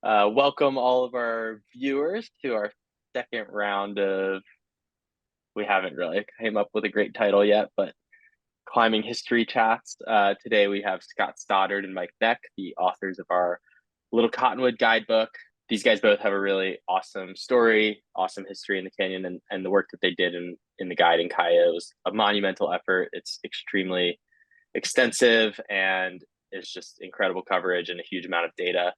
Welcome all of our viewers to our second round of, we haven't really came up with a great title yet, but climbing history chats. Today we have Scott Stoddard and Mike Beck, the authors of our Little Cottonwood guidebook. These guys both have a really awesome story, awesome history in the canyon, and the work that they did in the guide in Kaya was a monumental effort. It's extremely extensive and is just incredible coverage and a huge amount of data.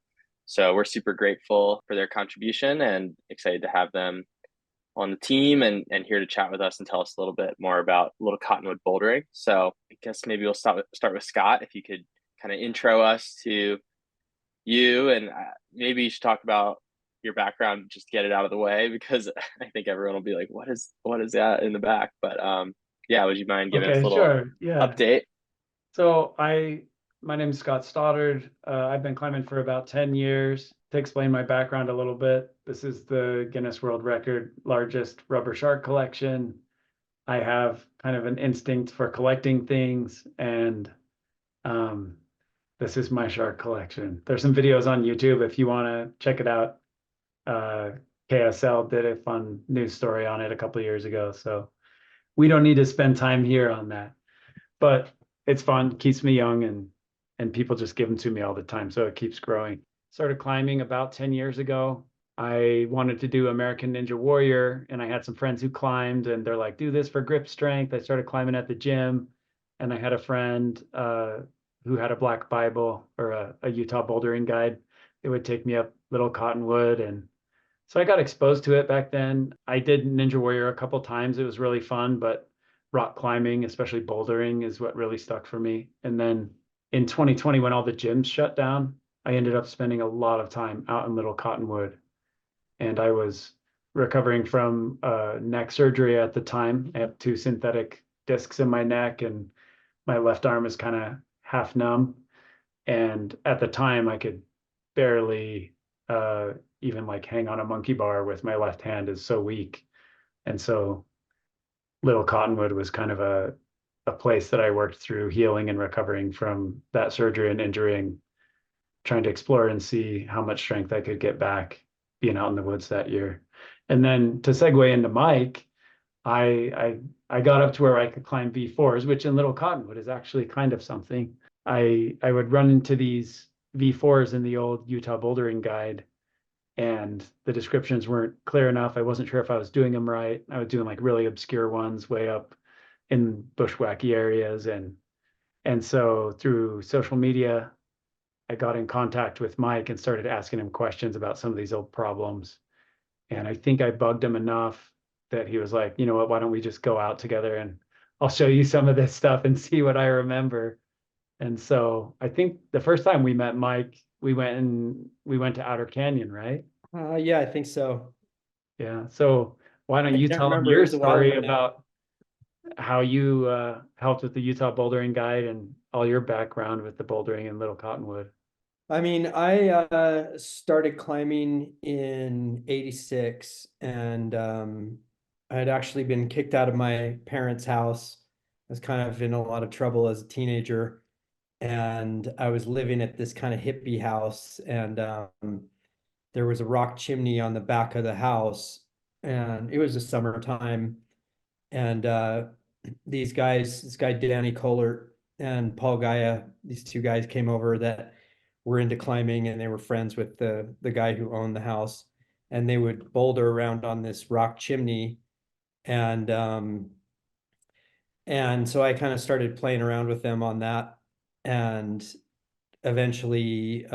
So we're super grateful for their contribution and excited to have them on the team and here to chat with us and tell us a little bit more about Little Cottonwood Bouldering. So I guess maybe we'll start with Scott. If you could kind of intro us to you, and maybe you should talk about your background, just get it out of the way, because I think everyone will be like, what is that in the back? But yeah, would you mind giving us Okay, a little sure. Yeah. update? So my name is Scott Stoddard. I've been climbing for about 10 years. To explain my background a little bit, this is the Guinness World Record largest rubber shark collection. I have kind of an instinct for collecting things, and um, this is my shark collection. There's some videos on YouTube if you want to check it out. Uh, KSL did a fun news story on it a couple of years ago, so we don't need to spend time here on that. But it's fun, keeps me young, and people just give them to me all the time, so it keeps growing. Started climbing about 10 years ago. I wanted to do American Ninja Warrior, and I had some friends who climbed, and they're like, do this for grip strength. I started climbing at the gym, and I had a friend who had a black Bible or a Utah Bouldering guide. It would take me up Little Cottonwood, and so I got exposed to it back then. I did Ninja Warrior a couple times. It was really fun, but rock climbing, especially bouldering, is what really stuck for me. And then in 2020, when all the gyms shut down, I ended up spending a lot of time out in Little Cottonwood. And I was recovering from neck surgery at the time. I have two synthetic discs in my neck, and my left arm is kind of half numb. And at the time, I could barely even like hang on a monkey bar with my left hand, is so weak. And so Little Cottonwood was kind of a place that I worked through healing and recovering from that surgery and injury, and trying to explore and see how much strength I could get back being out in the woods that year. And then to segue into Mike, I got up to where I could climb V4s, which in Little Cottonwood is actually kind of something. I would run into these V4s in the old Utah Bouldering guide, and the descriptions weren't clear enough. I wasn't sure if I was doing them right. I was doing like really obscure ones way up in bushwhacky areas, and so through social media, I got in contact with Mike and started asking him questions about some of these old problems. And I think I bugged him enough that he was like, you know what, why don't we just go out together and I'll show you some of this stuff and see what I remember. And so I think the first time we met Mike, we went to Outer Canyon, right? Yeah, I think so. Yeah. So why don't I you can't tell them remember. It your was a while story ago now. about how you helped with the Utah Bouldering Guide and all your background with the bouldering in Little Cottonwood? I mean, I started climbing in '86, and I had actually been kicked out of my parents' house. I was kind of in a lot of trouble as a teenager, and I was living at this kind of hippie house, and there was a rock chimney on the back of the house, and it was the summertime, and this guy Danny Kohler and Paul Gaia, these two guys came over that were into climbing, and they were friends with the guy who owned the house, and they would boulder around on this rock chimney, and so I kind of started playing around with them on that, and eventually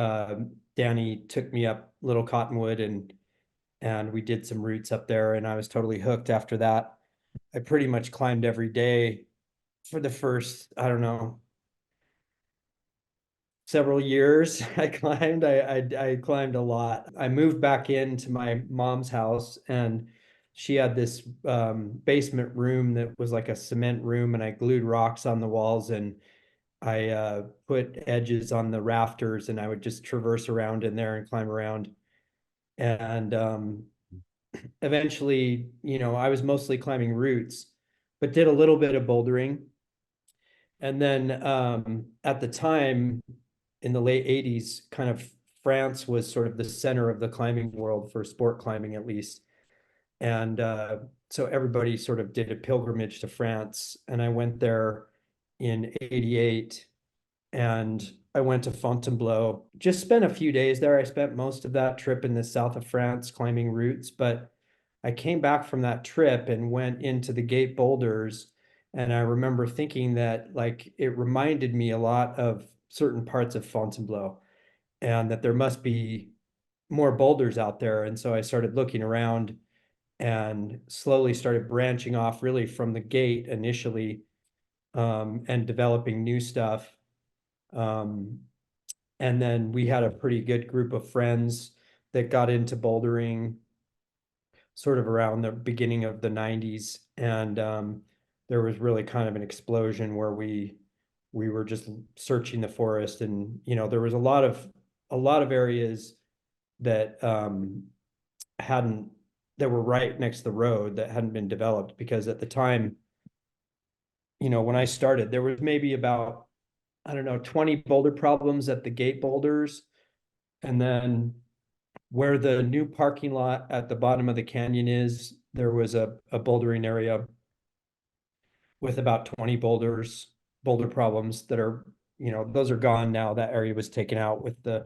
Danny took me up Little Cottonwood, and we did some routes up there, and I was totally hooked after that. I pretty much climbed every day for the first, I don't know, several years. I climbed a lot. I moved back into my mom's house, and she had this basement room that was like a cement room, and I glued rocks on the walls, and I put edges on the rafters, and I would just traverse around in there and climb around. And eventually, I was mostly climbing routes, but did a little bit of bouldering. And then at the time in the late 80s, kind of France was sort of the center of the climbing world for sport climbing, at least. And so everybody sort of did a pilgrimage to France. And I went there in 88 and I went to Fontainebleau, just spent a few days there. I spent most of that trip in the south of France climbing routes, but I came back from that trip and went into the Gate boulders. And I remember thinking that like it reminded me a lot of certain parts of Fontainebleau and that there must be more boulders out there. And so I started looking around and slowly started branching off really from the Gate initially, and developing new stuff. And then we had a pretty good group of friends that got into bouldering sort of around the beginning of the 90s. And there was really kind of an explosion where we were just searching the forest. And, you know, there was a lot of areas that hadn't, that were right next to the road that hadn't been developed, because at the time, you know, when I started, there was maybe about, I don't know, 20 boulder problems at the Gate boulders. And then where the new parking lot at the bottom of the canyon is, there was a bouldering area with about 20 boulder problems that are, you know, those are gone now. That area was taken out with the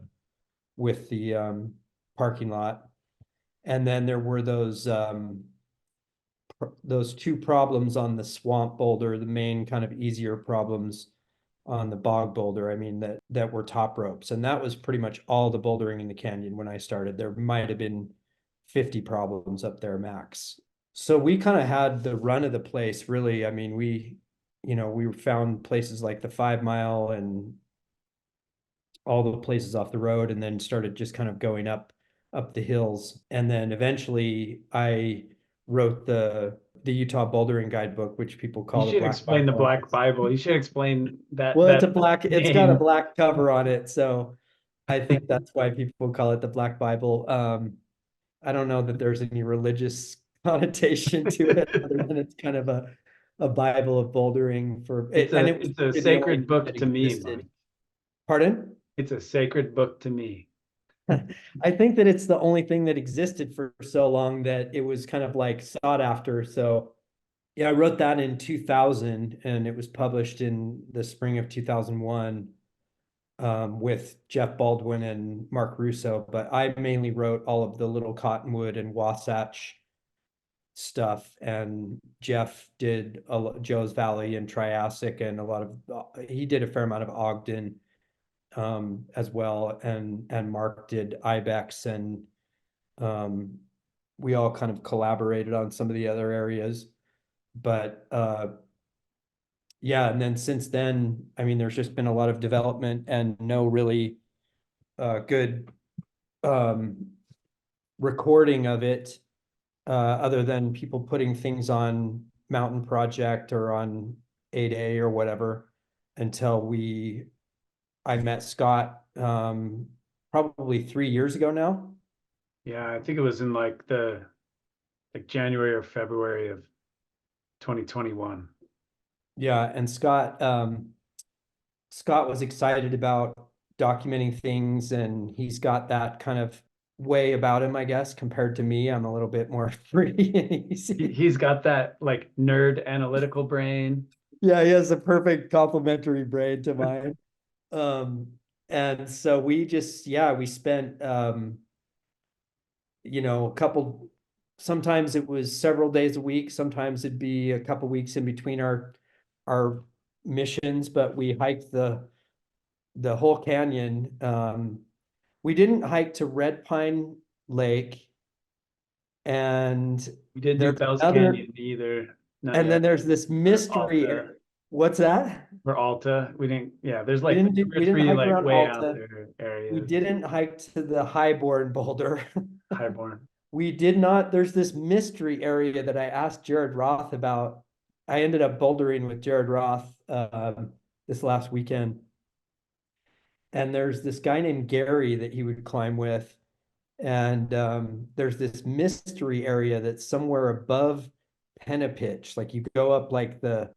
parking lot. And then there were those two problems on the swamp boulder, the main kind of easier problems on the bog boulder. I mean, that were top ropes. And that was pretty much all the bouldering in the canyon when I started. There might have been 50 problems up there max. So we kind of had the run of the place, really. I mean, we found places like the 5 Mile and all the places off the road, and then started just kind of going up the hills. And then eventually I wrote the Utah Bouldering guidebook, which people call You the should Black explain the Bible. Black Bible. You should explain that. Well, that it's got a name. black cover on it, so I think that's why people call it the Black Bible. I don't know that there's any religious connotation to it, other than it's kind of a Bible of bouldering for it, and it was It's a the only sacred book that to me, existed. Mike. Pardon? It's a sacred book to me. I think that it's the only thing that existed for so long that it was kind of like sought after. So yeah, I wrote that in 2000 and it was published in the spring of 2001, with Jeff Baldwin and Mark Russo. But I mainly wrote all of the Little Cottonwood and Wasatch stuff, and Jeff did Joe's Valley and Triassic, and he did a fair amount of Ogden as well, and Mark did Ibex, and we all kind of collaborated on some of the other areas. But yeah, and then since then, I mean, there's just been a lot of development and no really good recording of it, other than people putting things on Mountain Project or on 8A or whatever, until I met Scott probably 3 years ago now. Yeah, I think it was in like January or February of 2021. Yeah, and Scott was excited about documenting things, and he's got that kind of way about him, I guess, compared to me. I'm a little bit more free and easy. He's got that like nerd analytical brain. Yeah, he has a perfect complementary brain to mine. And so we spent a couple, sometimes it was several days a week, sometimes it'd be a couple weeks in between our missions, but we hiked the whole canyon. We didn't hike to Red Pine Lake, and We didn't do Bell's Canyon either. And then there's this mystery. What's that? For Alta, we didn't. Yeah, there's like we didn't hike around way Alta. out there areas. We didn't hike to the Highborn boulder. Highborn. We did not. There's this mystery area that I asked Jared Roth about. I ended up bouldering with Jared Roth this last weekend. And there's this guy named Gary that he would climb with. And there's this mystery area that's somewhere above Penapitch. Like you go up like the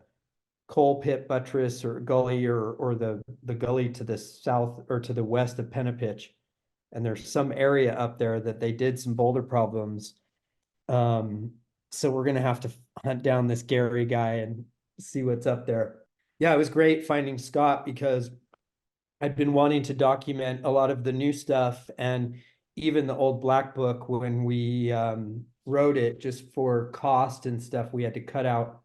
coal pit buttress or gully, or the gully to the south or to the west of Penapitch. and there's some area up there that they did some boulder problems. So we're gonna have to hunt down this Gary guy and see what's up there. Yeah, it was great finding Scott because I'd been wanting to document a lot of the new stuff and even the old black book when we wrote it, just for cost and stuff, we had to cut out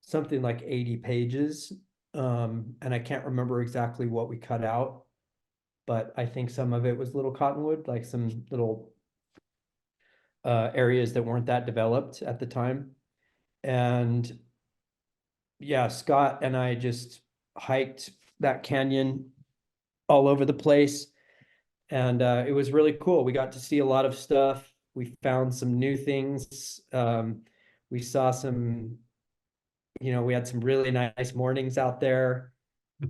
something like 80 pages. And I can't remember exactly what we cut out, but I think some of it was Little Cottonwood, like some little areas that weren't that developed at the time. And yeah, Scott and I just hiked that canyon all over the place. And it was really cool. We got to see a lot of stuff. We found some new things. We saw some, we had some really nice mornings out there.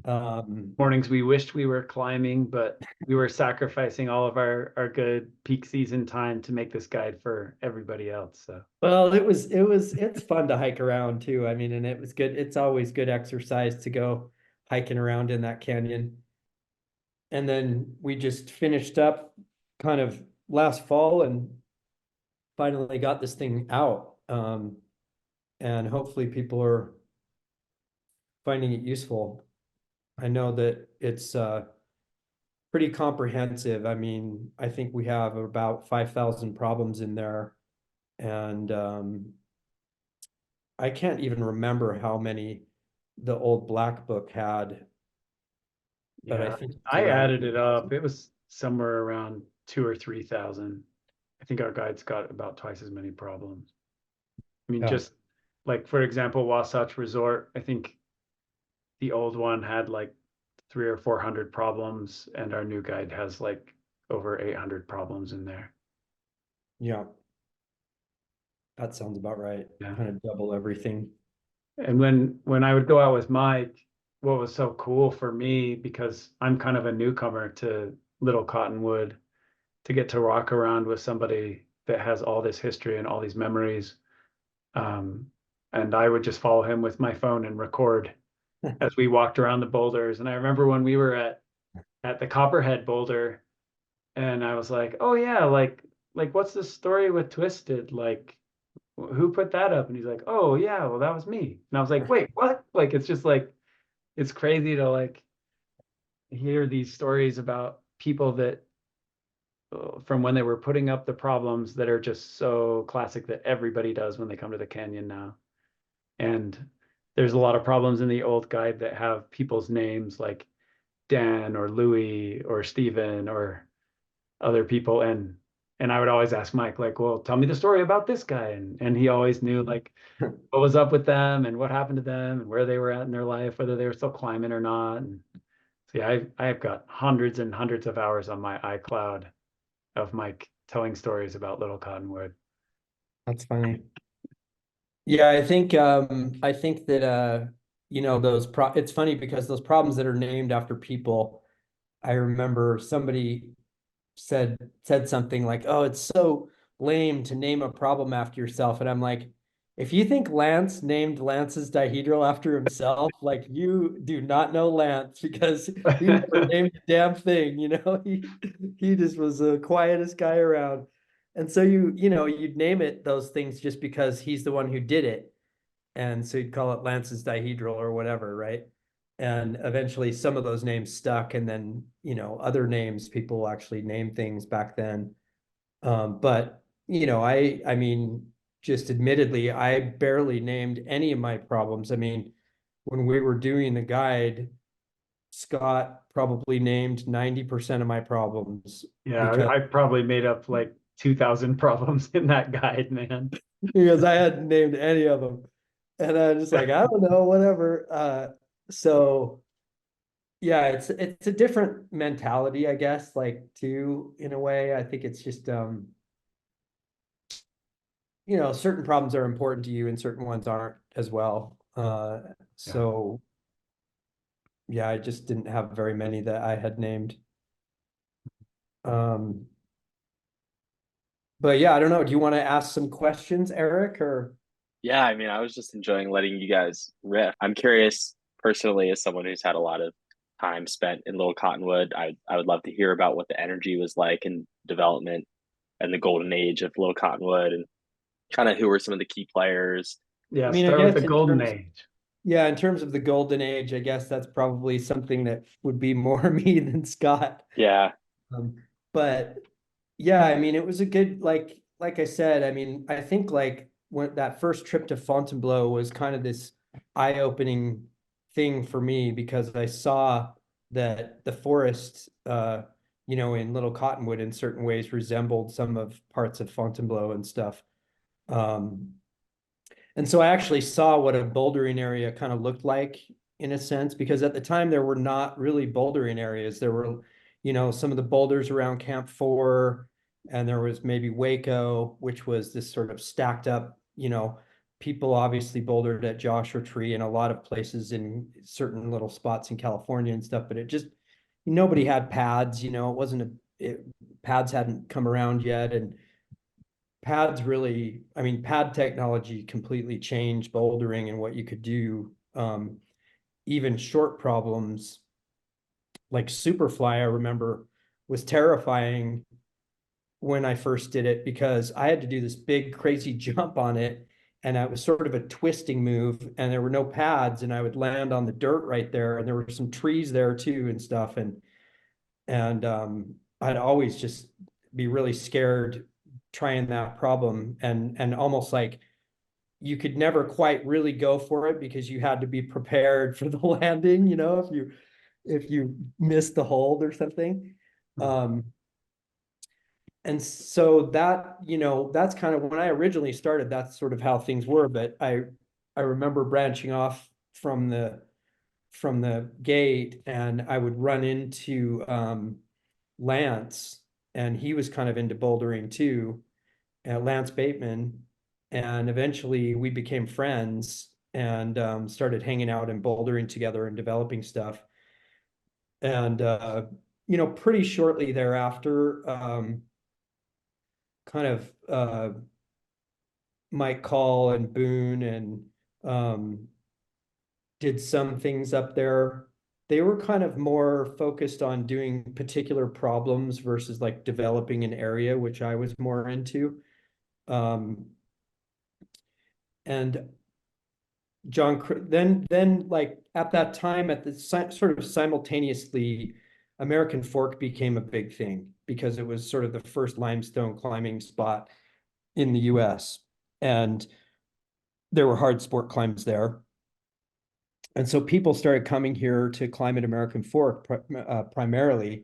Mornings we wished we were climbing, but we were sacrificing all of our good peak season time to make this guide for everybody else. So well, it's fun to hike around too. I mean, and it was good. It's always good exercise to go hiking around in that canyon. And then we just finished up kind of last fall and finally got this thing out. And hopefully people are finding it useful. I know that it's pretty comprehensive. I mean, I think we have about 5,000 problems in there. And I can't even remember how many the old black book had. But yeah, I think I added it up. It was somewhere around 2,000 or 3,000. I think our guide's got about twice as many problems. I mean, Yeah. just like, for example, Wasatch Resort, I think the old one had like 300 or 400 problems, and our new guide has like over 800 problems in there. Yeah. That sounds about right. Yeah. Kind of double everything. And when I would go out with Mike, what was so cool for me, because I'm kind of a newcomer to Little Cottonwood, to get to walk around with somebody that has all this history and all these memories. And I would just follow him with my phone and record as we walked around the boulders. And I remember when we were at the Copperhead boulder, and I was like, oh yeah, like what's the story with Twisted? Like, who put that up? And he's like, oh yeah, well that was me. And I was like, wait, what? Like, it's just like, it's crazy to like hear these stories about people that from when they were putting up the problems that are just so classic that everybody does when they come to the canyon now. And there's a lot of problems in the old guide that have people's names like Dan or Louis or Stephen or other people. And I would always ask Mike, like, well, tell me the story about this guy. And he always knew like what was up with them and what happened to them and where they were at in their life, whether they were still climbing or not. And so yeah, I've got hundreds and hundreds of hours on my iCloud of Mike telling stories about Little Cottonwood. That's funny. Yeah, I think that it's funny because those problems that are named after people, I remember somebody said something like, "Oh, it's so lame to name a problem after yourself." And I'm like, if you think Lance named Lance's dihedral after himself, like you do not know Lance because he never named a damn thing, he just was the quietest guy around. And so you'd name it those things just because he's the one who did it. And so you'd call it Lance's dihedral or whatever, right? And eventually some of those names stuck, and then other names, people actually named things back then. But I mean, just admittedly, I barely named any of my problems. I mean, when we were doing the guide, Scott probably named 90% of my problems. Yeah, I probably made up like 2,000 problems in that guide, man. Because I hadn't named any of them. And I was just like, I don't know, whatever. So yeah, it's a different mentality, I guess, like too, in a way. I think it's just certain problems are important to you and certain ones aren't as well. So yeah, I just didn't have very many that I had named. But yeah, I don't know. Do you want to ask some questions, Eric, or? Yeah, I was just enjoying letting you guys riff. I'm curious personally, as someone who's had a lot of time spent in Little Cottonwood. I would love to hear about what the energy was like in development and the golden age of Little Cottonwood, and kind of who were some of the key players. Yeah, I mean, I start with guess the in golden terms, age. yeah, in terms of the golden age, I guess that's probably something that would be more me than Scott. Yeah, Um, but yeah, I mean, it was a good, like I said, I mean, I think like when that first trip to Fontainebleau was kind of this eye-opening thing for me because I saw that the forest, in Little Cottonwood in certain ways resembled some of parts of Fontainebleau and stuff. Um, and so I actually saw what a bouldering area kind of looked like in a sense, because at the time there were not really bouldering areas. There were, some of the boulders around Camp 4, and there was maybe Waco, which was this sort of stacked up, people obviously bouldered at Joshua Tree and a lot of places in certain little spots in California and stuff, but it just, nobody had pads, it wasn't pads hadn't come around yet. And pads really, I mean, pad technology completely changed bouldering and what you could do. Even short problems like Superfly, I remember, was terrifying when I first did it because I had to do this big crazy jump on it, and it was sort of a twisting move, and there were no pads, and I would land on the dirt right there, and there were some trees there too and stuff, and I'd always just be really scared trying that problem, and almost like you could never quite really go for it because you had to be prepared for the landing, if you missed the hold or something. Um, and so that, that's kind of when I originally started, that's sort of how things were. But I remember branching off from the gate, and I would run into Lance, and he was kind of into bouldering too, Lance Bateman, and eventually we became friends and started hanging out and bouldering together and developing stuff. And pretty shortly thereafter, kind of Mike Call and Boone and did some things up there. They were kind of more focused on doing particular problems versus like developing an area, which I was more into. And then like at that time, at the sort of simultaneously, American Fork became a big thing because it was sort of the first limestone climbing spot in the US. And there were hard sport climbs there. And so people started coming here to climb at American Fork primarily,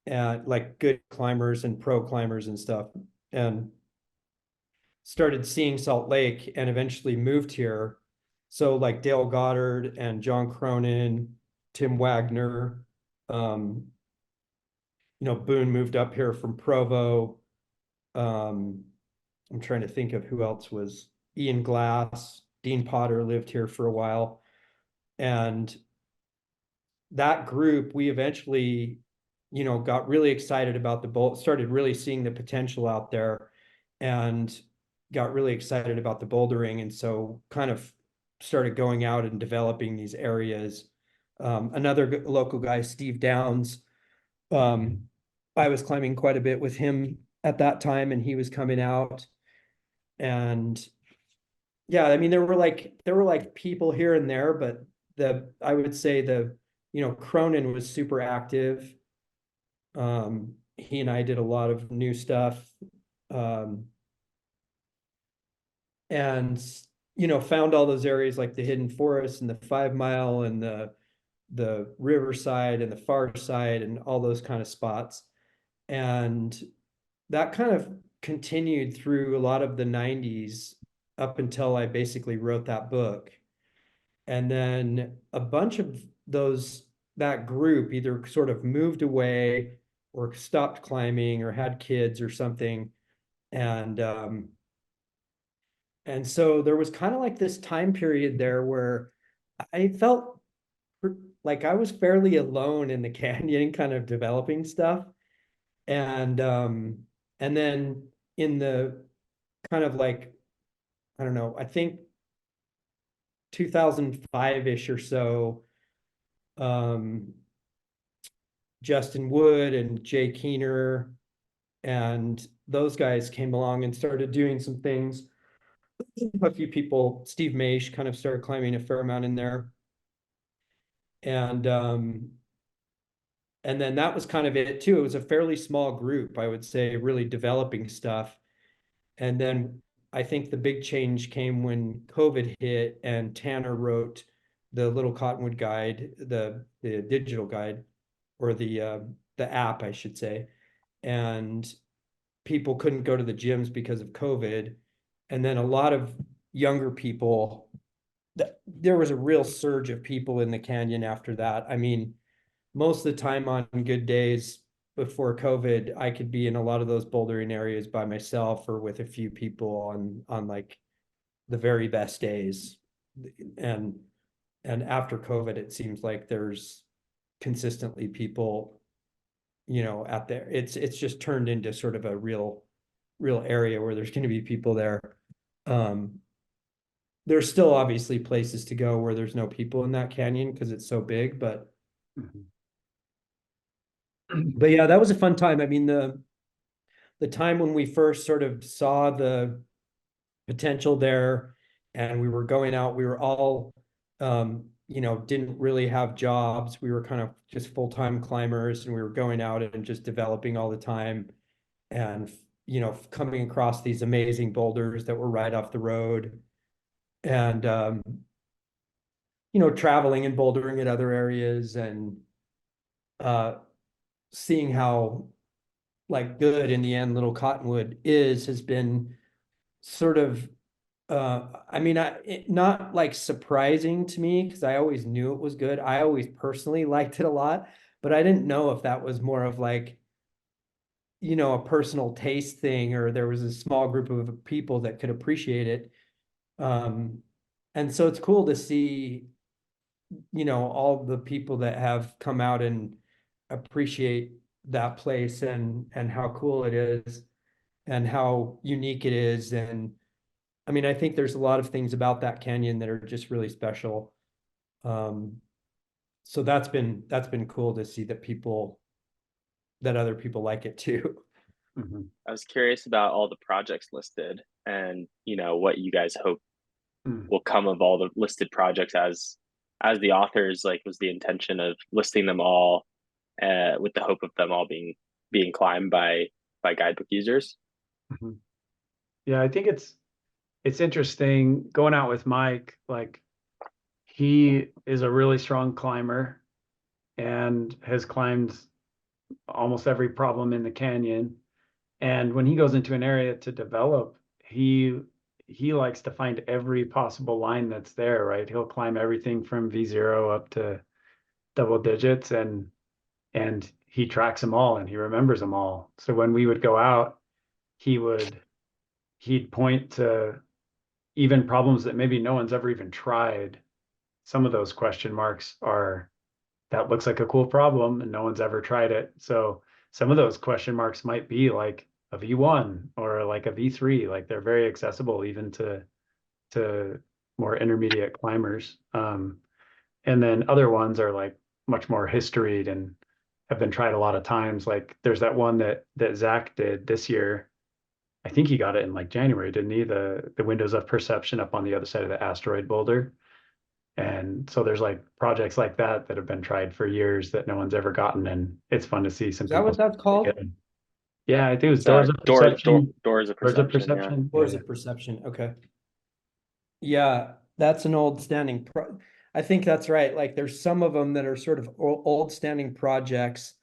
and like good climbers and pro climbers and stuff, and started seeing Salt Lake and eventually moved here. So like Dale Goddard and John Cronin, Tim Wagner, Boone moved up here from Provo. I'm trying to think of who else was Ian Glass, Dean Potter lived here for a while. And that group, we eventually, got really excited about started really seeing the potential out there and got really excited about the bouldering. And so kind of started going out and developing these areas. Another local guy, Steve Downs, I was climbing quite a bit with him at that time, and he was coming out. And yeah, I mean, there were like people here and there, but I would say Cronin was super active. He and I did a lot of new stuff. And found all those areas like the Hidden Forest and the 5 Mile and the Riverside and the Far Side and all those kind of spots. And that kind of continued through a lot of the 90s up until I basically wrote that book. And then a bunch of that group either sort of moved away or stopped climbing or had kids or something. And so there was kind of like this time period there where I felt like I was fairly alone in the canyon kind of developing stuff. And then in the kind of like, I don't know, I think 2005-ish or so, Justin Wood and Jay Keener, and those guys came along and started doing some things. A few people, Steve Maish kind of started climbing a fair amount in there. And then that was kind of it too. It was a fairly small group, I would say, really developing stuff. And then I think the big change came when COVID hit and Tanner wrote the Little Cottonwood guide, the digital guide, or the app, I should say. And people couldn't go to the gyms because of COVID. And then a lot of younger people, there was a real surge of people in the canyon after that. I mean, most of the time on good days before COVID, I could be in a lot of those bouldering areas by myself or with a few people on like the very best days. And after COVID, it seems like there's consistently people, out there. It's just turned into sort of a real area where there's going to be people there. There's still obviously places to go where there's no people in that canyon because it's so big, but yeah, that was a fun time. I mean, the time when we first sort of saw the potential there and we were going out, we were all didn't really have jobs. We were kind of just full-time climbers, and we were going out and just developing all the time, and coming across these amazing boulders that were right off the road, and traveling and bouldering at other areas, and seeing how like good in the end Little Cottonwood has been sort of not like surprising to me because I always knew it was good. I always personally liked it a lot, but I didn't know if that was more of like, a personal taste thing, or there was a small group of people that could appreciate it. And so it's cool to see, all the people that have come out and appreciate that place and how cool it is and how unique it is. And I mean, I think there's a lot of things about that canyon that are just really special. So that's been cool to see that other people like it too. I was curious about all the projects listed and what you guys hope will come of all the listed projects as the authors. Like, was the intention of listing them all with the hope of them all being climbed by guidebook users? Yeah, I think it's interesting going out with Mike. Like, he is a really strong climber and has climbed almost every problem in the canyon. And when he goes into an area to develop, he likes to find every possible line that's there, right? He'll climb everything from V0 up to double digits, and he tracks them all and he remembers them all. So when we would go out, he'd point to even problems that maybe no one's ever even tried. Some of those question marks are, that looks like a cool problem and no one's ever tried it. So some of those question marks might be like a V1 or like a V3, like they're very accessible even to more intermediate climbers. And then other ones are like much more historied and have been tried a lot of times. Like there's that one that Zach did this year. I think he got it in like January, didn't he? The windows of perception up on the other side of the asteroid boulder. And so there's like projects like that have been tried for years that no one's ever gotten, and it's fun to see some Is that people. what that's called? Yeah, I think it was doors of perception. Doors of perception. Yeah. Doors of perception. Okay. Yeah, that's an old standing I think that's right. Like there's some of them that are sort of old standing projects.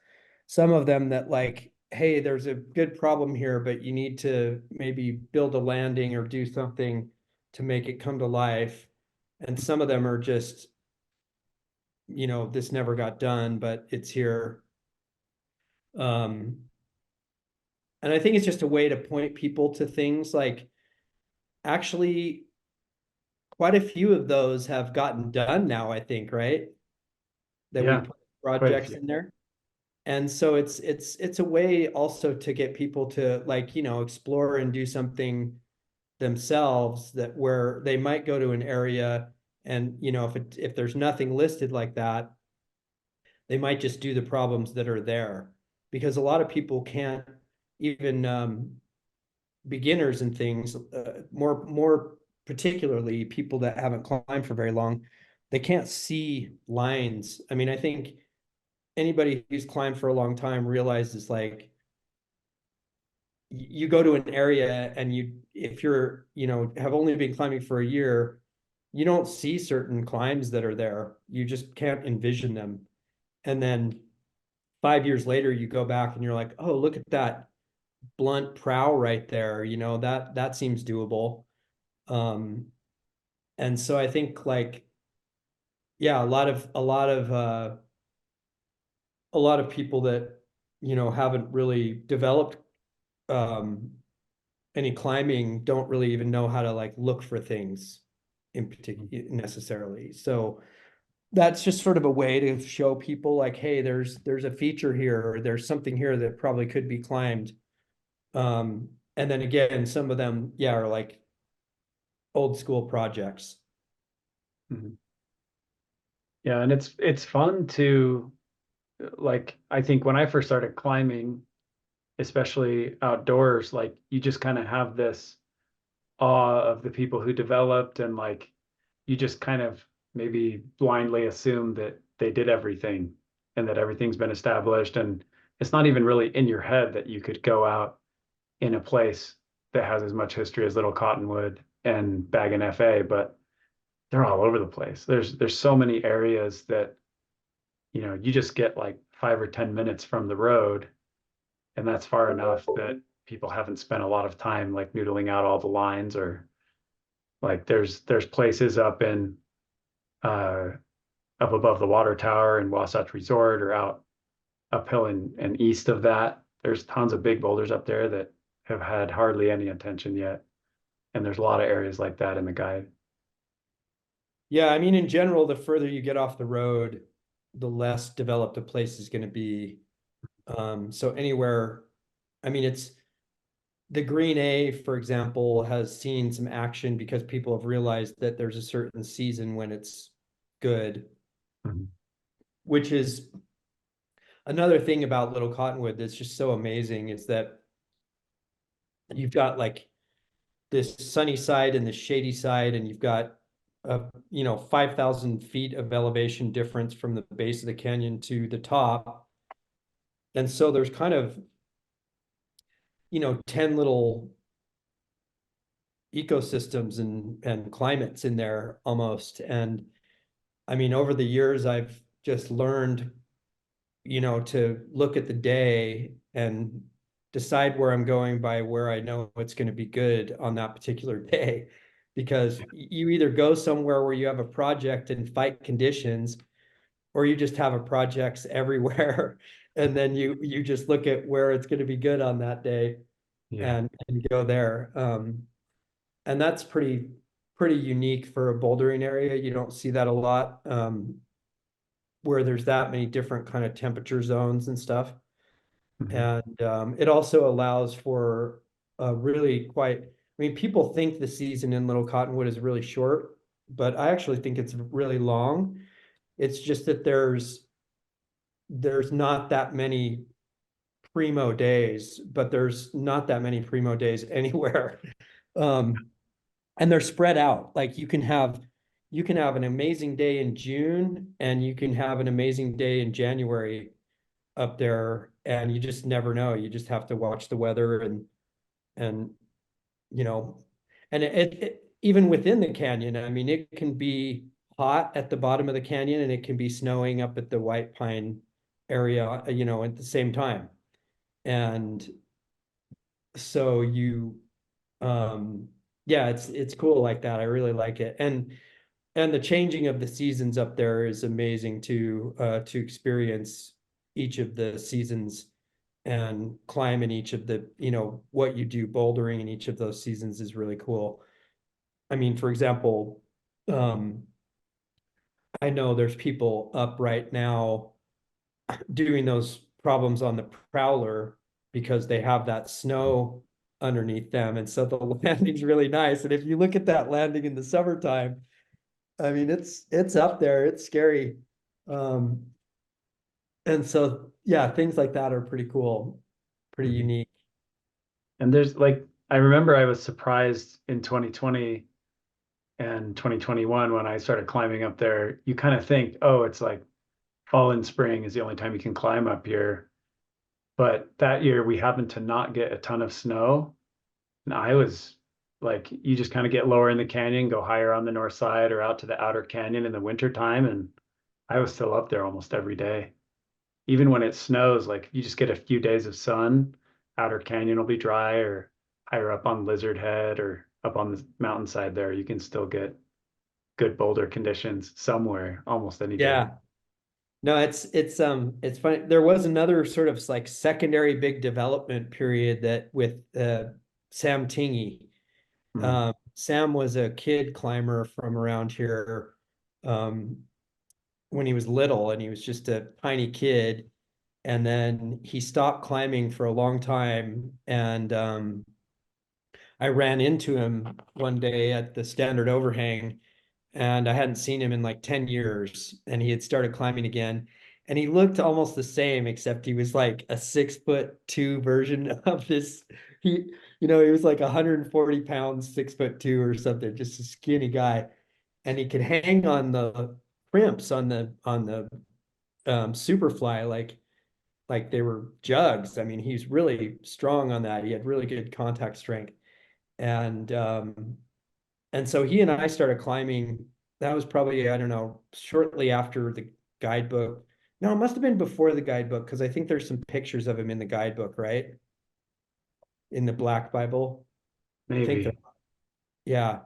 Some of them that like, hey, there's a good problem here, but you need to maybe build a landing or do something to make it come to life. And some of them are just, this never got done, but it's here. And I think it's just a way to point people to things. Like actually quite a few of those have gotten done now, I think, right? That we put projects in there. And so it's a way also to get people to like, explore and do something themselves, that where they might go to an area and, if there's nothing listed like that, they might just do the problems that are there, because a lot of people can't even beginners and things, more particularly people that haven't climbed for very long, they can't see lines. I mean, I think anybody who's climbed for a long time realizes, like, you go to an area and if you're, have only been climbing for a year, you don't see certain climbs that are there. You just can't envision them. And then 5 years later, you go back and you're like, oh, look at that blunt prow right there. That seems doable. Um, and so I think, like, yeah, a lot of people that, haven't really developed um any climbing don't really even know how to, like, look for things in particular necessarily. So that's just sort of a way to show people, like, hey, there's a feature here, or there's something here that probably could be climbed. And then again, some of them, yeah, are like old school projects. Mhm. Yeah, and it's fun to, like, I think when I first started climbing, especially outdoors, like, you just kind of have this awe of the people who developed, and like you just kind of maybe blindly assume that they did everything and that everything's been established, and it's not even really in your head that you could go out in a place that has as much history as Little Cottonwood and Bag FA, but they're all over the place. There's so many areas that, you just get like 5 or 10 minutes from the road, and that's far enough that people haven't spent a lot of time like noodling out all the lines. Or like there's places uh up above the water tower in Wasatch Resort, or out uphill and east of that. There's tons of big boulders up there that have had hardly any attention yet. And there's a lot of areas like that in the guide. Yeah, I mean, in general, the further you get off the road, the less developed a place is going to be. So anywhere, I mean, it's the Green A, for example, has seen some action because people have realized that there's a certain season when it's good, Mhm. which is another thing about Little Cottonwood that's just so amazing, is that you've got, like, this sunny side and the shady side, and you've got 5,000 feet of elevation difference from the base of the canyon to the top. And so there's kind of, 10 little ecosystems and climates in there almost. And I mean, over the years, I've just learned, to look at the day and decide where I'm going by where I know it's going to be good on that particular day. Because you either go somewhere where you have a project and fight conditions, or you just have a projects everywhere. And then you just look at where it's going to be good on that day, Yeah. and go there. And that's pretty unique for a bouldering area. You don't see that a lot, where there's that many different kind of temperature zones and stuff. Mhm. And it also allows for a really quite, I mean, people think the season in Little Cottonwood is really short, but I actually think it's really long. It's just that there's not that many primo days, but there's not that many primo days anywhere. Um, and they're spread out. Like, you can have an amazing day in June, and you can have an amazing day in January up there, and you just never know. You just have to watch the weather, and you know, and it even within the canyon, I mean, it can be hot at the bottom of the canyon, and it can be snowing up at the White Pine area, at the same time. And so um, yeah, it's cool like that. I really like it. And the changing of the seasons up there is amazing to experience each of the seasons and climb in each of the, what you do bouldering in each of those seasons is really cool. I mean, for example, um, I know there's people up right now doing those problems on the Prowler because they have that snow underneath them. And so the landing's really nice. And if you look at that landing in the summertime, I mean, it's up there. It's scary. Um, And so, yeah, things like that are pretty cool, pretty Mhm. unique. And there's like, I remember I was surprised in 2020 and 2021 when I started climbing up there. You kind of think, oh, it's like fall and spring is the only time you can climb up here. But that year we happened to not get a ton of snow. And I was like, you just kind of get lower in the canyon, go higher on the north side or out to the outer canyon in the winter time. And I was still up there almost every day. Even when it snows, like if you just get a few days of sun, outer canyon will be dry, or higher up on Lizard Head or up on the mountainside there, you can still get good boulder conditions somewhere almost any day. Yeah. No, it's funny. There was another sort of like secondary big development period that with Sam Tingy. Mm. Sam was a kid climber from around here um, when he was little, and he was just a tiny kid. And then he stopped climbing for a long time. And I ran into him one day at the Standard Overhang, and I hadn't seen him in like 10 years, and he had started climbing again. And he looked almost the same, except he was like a 6'2" version of this. He was like 140 pounds, 6'2" or something, just a skinny guy. And he could hang on the crimps on the Superfly like they were jugs. I mean, he's really strong on that. He had really good contact strength. And and so he and I started climbing. That was probably, I don't know, shortly after the guidebook. No, it must have been before the guidebook because I think there's some pictures of him in the guidebook, right? In the Black Bible. I think that, Maybe. yeah.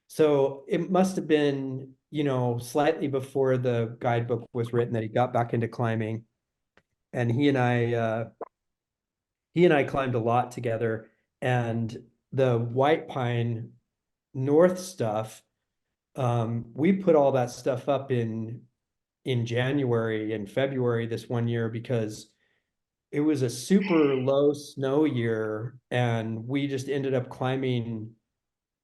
So it must have been, slightly before the guidebook was written that he got back into climbing. And he and I climbed a lot together. And the White Pine North stuff, we put all that stuff up in January and February this one year because it was a super low snow year, and we just ended up climbing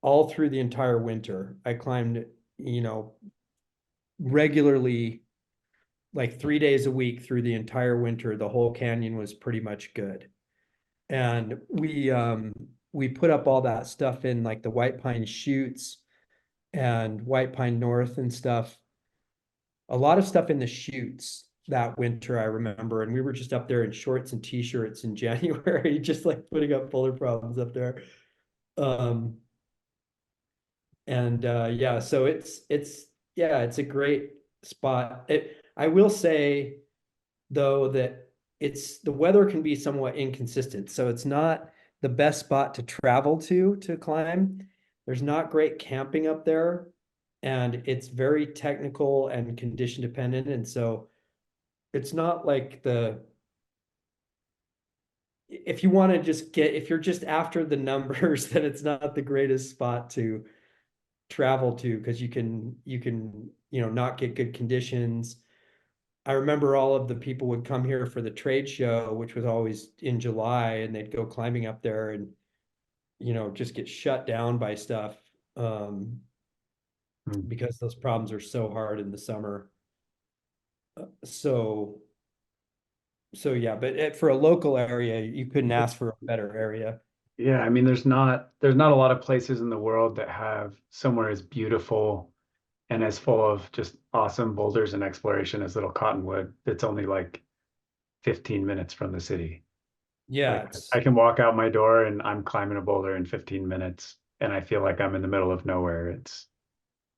all through the entire winter. I climbed, you know, regularly, like 3 days a week through the entire winter. The whole canyon was pretty much good. And we put up all that stuff in like the White Pine Chutes and White Pine North and stuff. A lot of stuff in the chutes that winter, I remember. And we were just up there in shorts and t-shirts in January, just like putting up boulder problems up there. Um, and yeah, so it's a great spot. I will say though that it's the weather can be somewhat inconsistent. So it's not the best spot to travel to climb. There's not great camping up there, and it's very technical and condition dependent. And so it's not like the if you want to if you're just after the numbers, then it's not the greatest spot to travel to because you can not get good conditions. I remember all of the people would come here for the trade show, which was always in July, and they'd go climbing up there and just get shut down by stuff um, Mm. because those problems are so hard in the summer. So so yeah, but for a local area, you couldn't ask for a better area. Yeah, I mean, there's not a lot of places in the world that have somewhere as beautiful and as full of just awesome boulders and exploration as Little Cottonwood. It's only like 15 minutes from the city. Yeah, Like I can walk out my door and I'm climbing a boulder in 15 minutes and I feel like I'm in the middle of nowhere.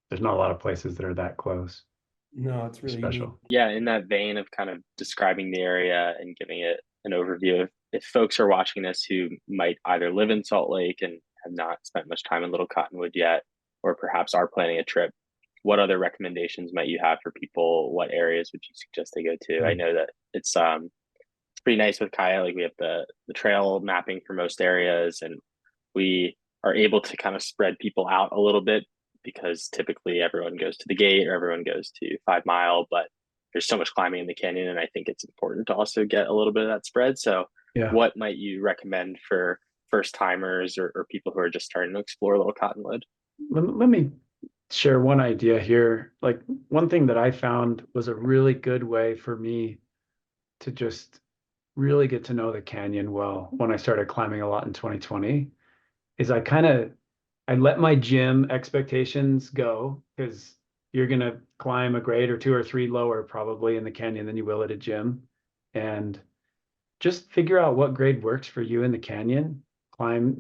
There's not a lot of places that are that close. no, it's They're really unique. special. Yeah, in that vein of kind of describing the area and giving it an overview, if folks are watching this who might either live in Salt Lake and have not spent much time in Little Cottonwood yet, or perhaps are planning a trip, what other recommendations might you have for people? What areas would you suggest they go to? I Mm. know that it's pretty nice with Kaya. Like we have the trail mapping for most areas, and we are able to kind of spread people out a little bit because typically everyone goes to the gate or everyone goes to 5 Mile, but there's so much climbing in the canyon, and I think it's important to also get a little bit of that spread. So, Yeah. what might you recommend for first timers or people who are just starting to explore Little Cottonwood? Let me share one idea here. Like one thing that I found was a really good way for me to just really get to know the canyon well when I started climbing a lot in 2020 is I let my gym expectations go because you're gonna climb a grade or two or three lower probably in the canyon than you will at a gym. And just figure out what grade works for you in the canyon. Climb,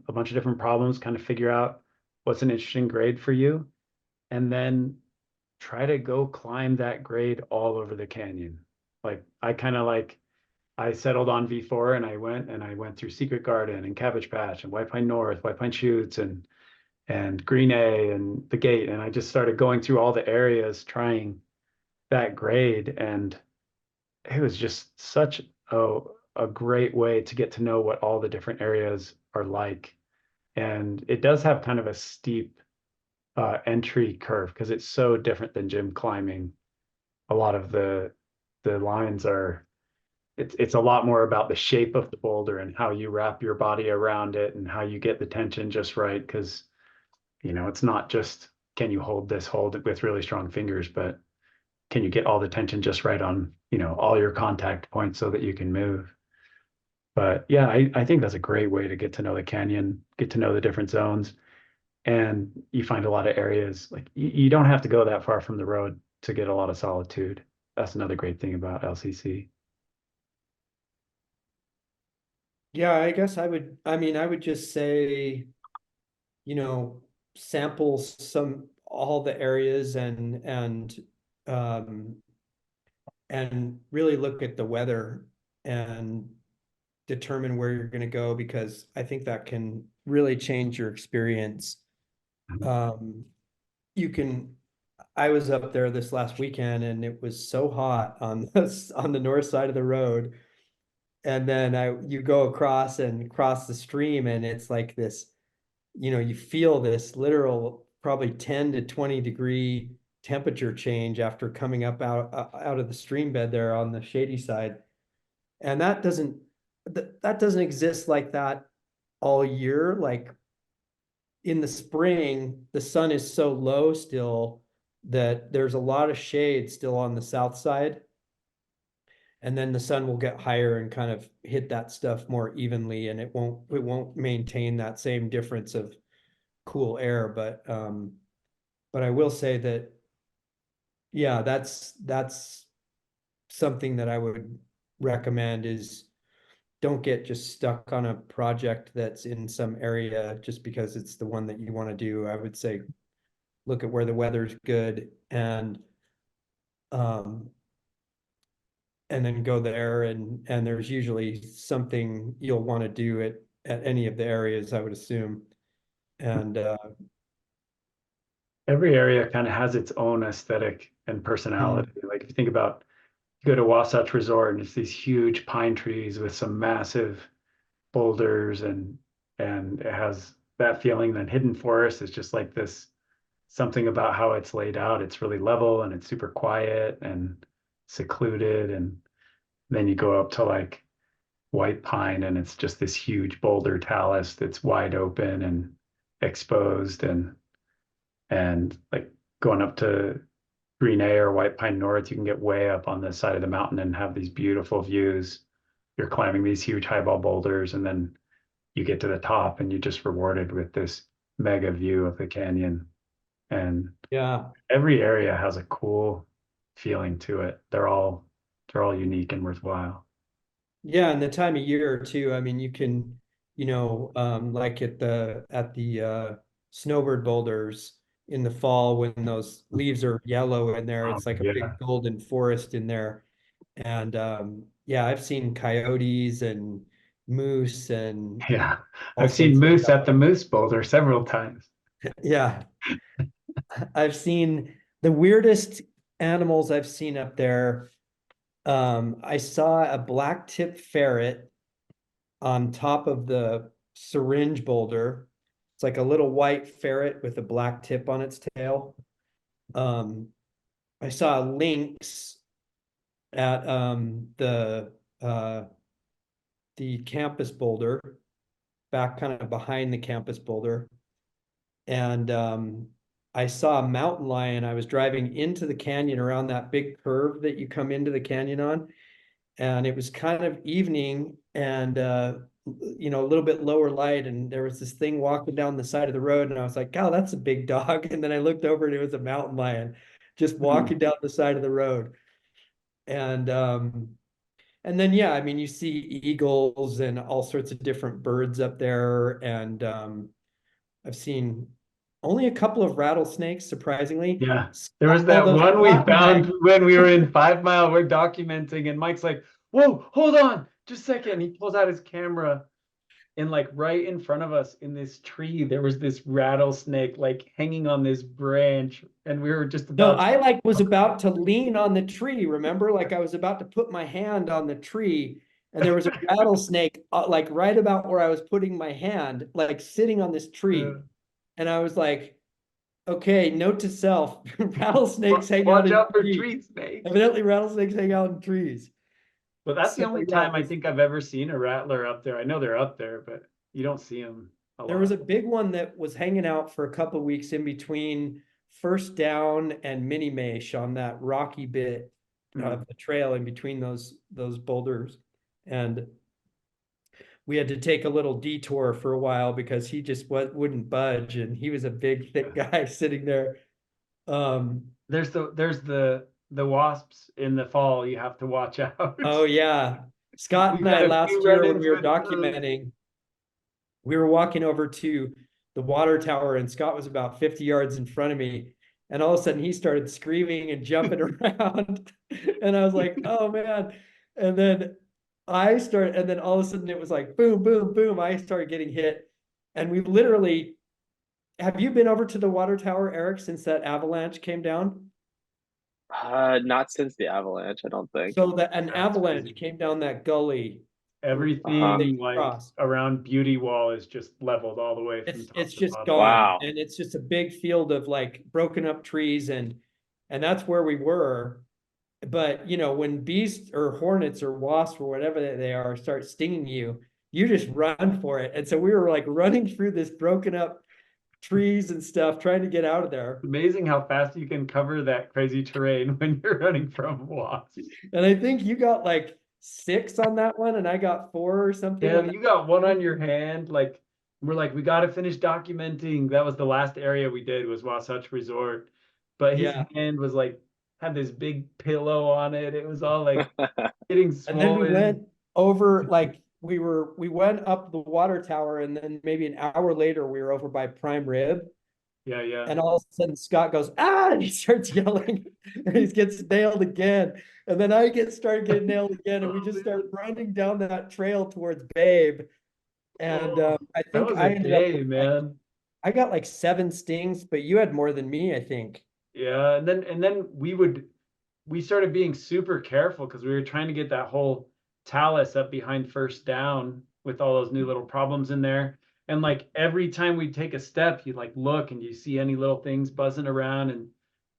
a bunch of different problems, kind of figure out what's an interesting grade for you, and then try to go climb that grade all over the canyon. Like I settled on V4 and I went through Secret Garden and Cabbage Patch and White Pine North, White Pine Chutes and Green A and the Gate. And I just started going through all the areas trying that grade. And it was just such a great way to get to know what all the different areas are like. And it does have kind of a steep entry curve because it's so different than gym climbing. A lot of the lines are it's a lot more about the shape of the boulder and how you wrap your body around it and how you get the tension just right. Because it's not just can you hold this hold with really strong fingers, but can you get all the tension just right on all your contact points so that you can move. But yeah, I think that's a great way to get to know the canyon, get to know the different zones. And you find a lot of areas like you don't have to go that far from the road to get a lot of solitude. That's another great thing about LCC. Yeah, I guess I would just say, sample all the areas um, and really look at the weather and determine where you're going to go, because I think that can really change your experience. Um, you can, I was up there this last weekend and it was so hot on on the north side of the road. And then you go across and cross the stream and it's like this, you feel this literal probably 10 to 20 degree temperature change after coming up out of the stream bed there on the shady side. And that doesn't exist like that all year. Like in the spring, the sun is so low still that there's a lot of shade still on the south side. And then the sun will get higher and kind of hit that stuff more evenly, and it won't maintain that same difference of cool air. But I will say that, yeah, that's something that I would recommend is don't get just stuck on a project that's in some area just because it's the one that you want to do. I would say look at where the weather's good um and then go there, and there's usually something you'll want to do at any of the areas, I would assume. And Every area kind of has its own aesthetic and personality. Like if you think about you go to Wasatch Resort and it's these huge pine trees with some massive boulders and it has that feeling. Then Hidden Forest is just like this something about how it's laid out. It's really level and it's super quiet and secluded. And then you go up to like White Pine and it's just this huge boulder talus that's wide open and exposed and like going up to Green A or White Pine North, you can get way up on the side of the mountain and have these beautiful views. You're climbing these huge highball boulders, and then you get to the top and you're just rewarded with this mega view of the canyon. And yeah, every area has a cool feeling to it. They're all unique and worthwhile. yeah, and the time of year too. I mean, you can, like at the snowbird boulders in the fall when those leaves are yellow in there, it's like a Yeah. big golden forest in there. And yeah, I've seen coyotes and moose and Yeah. all I've seen sorts of moose stuff. at the Moose Boulder several times. Yeah, I've seen the weirdest animals I've seen up there. I saw a black tip ferret on top of the syringe boulder. It's like a little white ferret with a black tip on its tail. Um, I saw a lynx at the campus boulder, back kind of behind the campus boulder. And I saw a mountain lion. I was driving into the canyon around that big curve that you come into the canyon on. and it was kind of evening, and you know, a little bit lower light, and there was this thing walking down the side of the road, and I was like, "Oh, that's a big dog." And then I looked over and it was a mountain lion just walking down the side of the road. And and then yeah, I mean, you see eagles and all sorts of different birds up there, and I've seen only a couple of rattlesnakes, surprisingly. Yeah. There was that Although one we Scott and I- found when we were in 5 Mile, we're documenting, and Mike's like, whoa, hold on, just a second. He pulls out his camera, and like right in front of us in this tree, there was this rattlesnake like hanging on this branch, and we were just No, about I like was about to lean on the tree, remember? Like I was about to put my hand on the tree, and there was a rattlesnake like right about where I was putting my hand, like sitting on this tree. And I was like, okay, note to self, rattlesnakes hang out watch in out for trees. tree snakes. Evidently, rattlesnakes hang out in trees. But that's the So only yeah, time I think I've ever seen a rattler up there. I know they're up there, but you don't see them a there was lot. a big one that was hanging out for a couple of weeks in between First Down and Mini Mash on that rocky bit of the trail in between those boulders. And we had to take a little detour for a while because he just wouldn't budge, and he was a big thick guy sitting there. There's the wasps in the fall you have to watch out. Oh yeah. Scott We've and I had a few last year when run-ins we were with those. documenting, we were walking over to the water tower, and Scott was about 50 yards in front of me. And all of a sudden he started screaming and jumping around. And I was like, oh man. And then and then all of a sudden it was like boom, boom, boom. I started getting hit. And we literally, have you been over to the water tower, Eric, since that avalanche came down? Not since the avalanche, I don't think. So that an That's avalanche crazy. came down that gully. Everything like Cross. around Beauty Wall is just leveled all the way from It's top it's to just bottom. gone, Wow. and it's just a big field of like broken up trees, and that's where we were. But you know, when beasts or hornets or wasps or whatever they are start stinging you, you just run for it. And so we were like running through this broken up trees and stuff, trying to get out of there. Amazing how fast you can cover that crazy terrain when you're running from wasps. And I think you got like 6 on that one, and I got 4 or something. Yeah, you got one on your hand. Like we're like, we got to finish documenting. That was the last area we did was Wasatch Resort, but his Yeah. hand was like had this big pillow on it. It was all like getting And then we swollen. went over, like we went up the water tower, and then maybe an hour later we were over by Prime Rib. Yeah, yeah. And all of a sudden Scott goes, ah, and he starts yelling, and he gets nailed again. And then I started getting nailed again, and we just start running down that trail towards Babe. And I That think was I a ended up day, with, like, man. I got like 7 stings, but you had more than me, I think. Yeah, and then we started being super careful because we were trying to get that whole talus up behind First Down with all those new little problems in there. And like every time we take a step, you like look and you see any little things buzzing around. And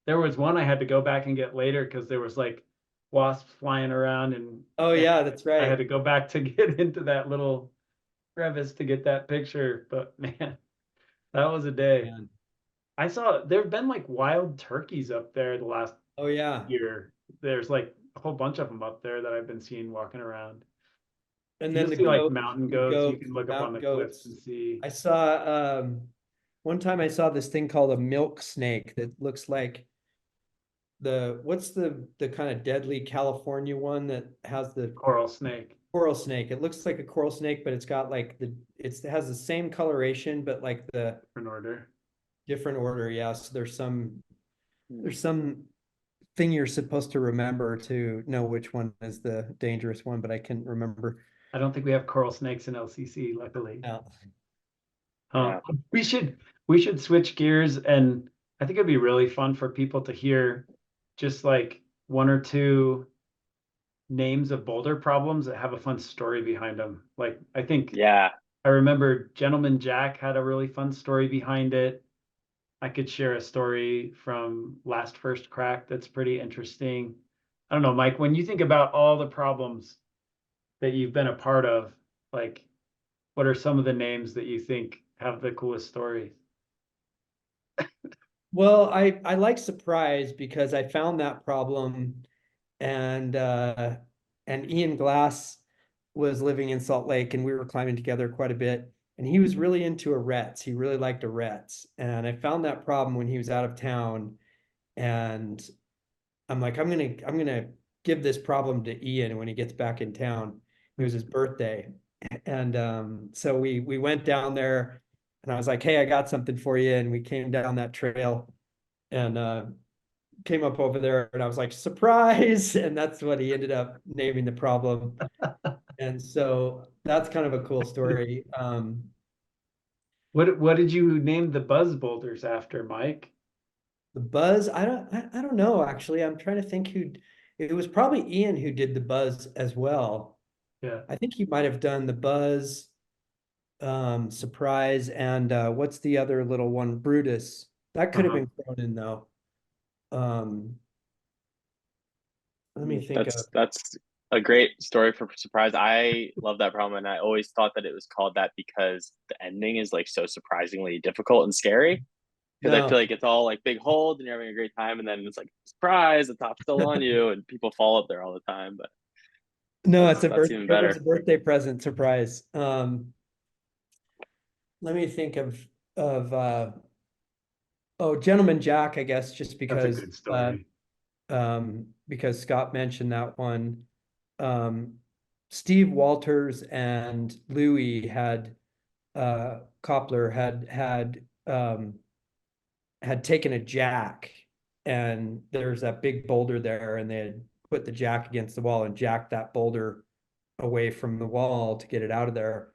there was one I had to go back and get later because there was like wasps flying around, Oh and yeah, that's I had right. to go back to get into that little crevice to get that picture. But man, that was a day. Man. I saw there have been like wild turkeys up there the last Oh yeah. year. There's like a whole bunch of them up there that I've been seeing walking around. And You'll then see like mountain goats. You goats, can look up on mountain the cliffs goats. and see. I saw one time I saw this thing called a milk snake that looks like what's the kind of deadly California one that has the Coral snake. coral snake. It looks like a coral snake, but it's got like it has the same coloration, but like the In order. different order. Yeah. So there's some thing you're supposed to remember to know which one is the dangerous one, but I can't remember. I don't think we have coral snakes in LCC, luckily. Yeah. Yeah. We should switch gears, and I think it'd be really fun for people to hear just like 1 or 2 names of boulder problems that have a fun story behind them. Like I think Yeah. I remember Gentleman Jack had a really fun story behind it. I could share a story from last first crack that's pretty interesting. I don't know, Mike, when you think about all the problems that you've been a part of, like what are some of the names that you think have the coolest stories? Well, I like surprise because I found that problem, and and Ian Glass was living in Salt Lake, and we were climbing together quite a bit. And he was really into arêtes. He really liked arêtes. And I found that problem when he was out of town. And I'm like, I'm gonna give this problem to Ian when he gets back in town. It was his birthday. And so we went down there and I was like, hey, I got something for you. And we came down that trail and came up over there and I was like, surprise. And that's what he ended up naming the problem. And so that's kind of a cool story. What did you name the buzz boulders after, Mike? The buzz, I don't know actually. I'm trying to think who it was probably Ian who did the buzz as well. Yeah. I think he might have done the buzz, surprise, and what's the other little one? Brutus. That could have been thrown in though. Um, let me think of That's a great story for surprise. I love that problem, and I always thought that it was called that because the ending is like so surprisingly difficult and scary. Because I feel no, like it's all like big hold and you're having a great time, and then it's like surprise, the top's still on you, and people fall up there all the time. But no, it's a that's even it was better. a birthday present surprise. Let me think of oh, Gentleman Jack, I guess, just That's a good story. because Scott mentioned that one. Um, Steve Walters and Louis had Koppler had taken a jack, and there's that big boulder there, and they had put the jack against the wall and jacked that boulder away from the wall to get it out of there.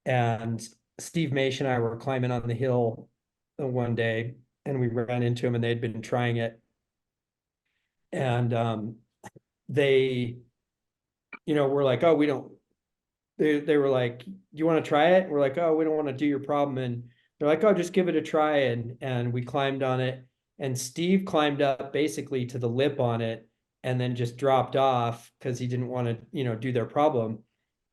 And Steve Maish and I were climbing on the hill one day, and we ran into him, and they'd been trying it, and they, were like, oh, we don't. They were like, you want to try it? And we're like, oh, we don't want to do your problem. And they're like, oh, just give it a try. And we climbed on it. And Steve climbed up basically to the lip on it and then just dropped off because he didn't want to, do their problem.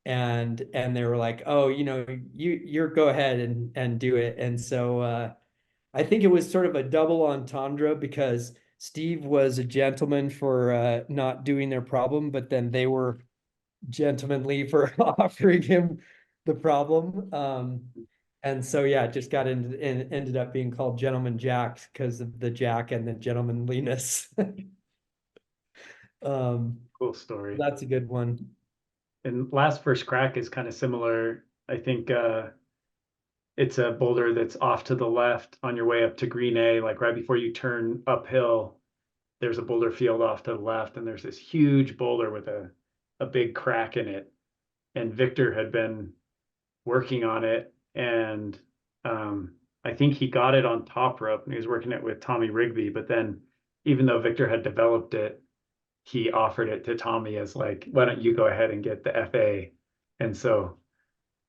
And they were like, oh, you're go ahead and do it. And so I think it was sort of a double entendre because Steve was a gentleman for not doing their problem, but then they were gentlemanly for offering him the problem. And so yeah, it just got into and ended up being called Gentleman Jack because of the jack and the gentlemanliness. Cool story. That's a good one. And last first crack is kind of similar. I think it's a boulder that's off to the left on your way up to Green A, like right before you turn uphill. There's a boulder field off to the left, and there's this huge boulder with a big crack in it. And Victor had been working on it, and I think he got it on top rope, and he was working it with Tommy Rigby. But then, even though Victor had developed it, he offered it to Tommy as like, why don't you go ahead and get the FA? And so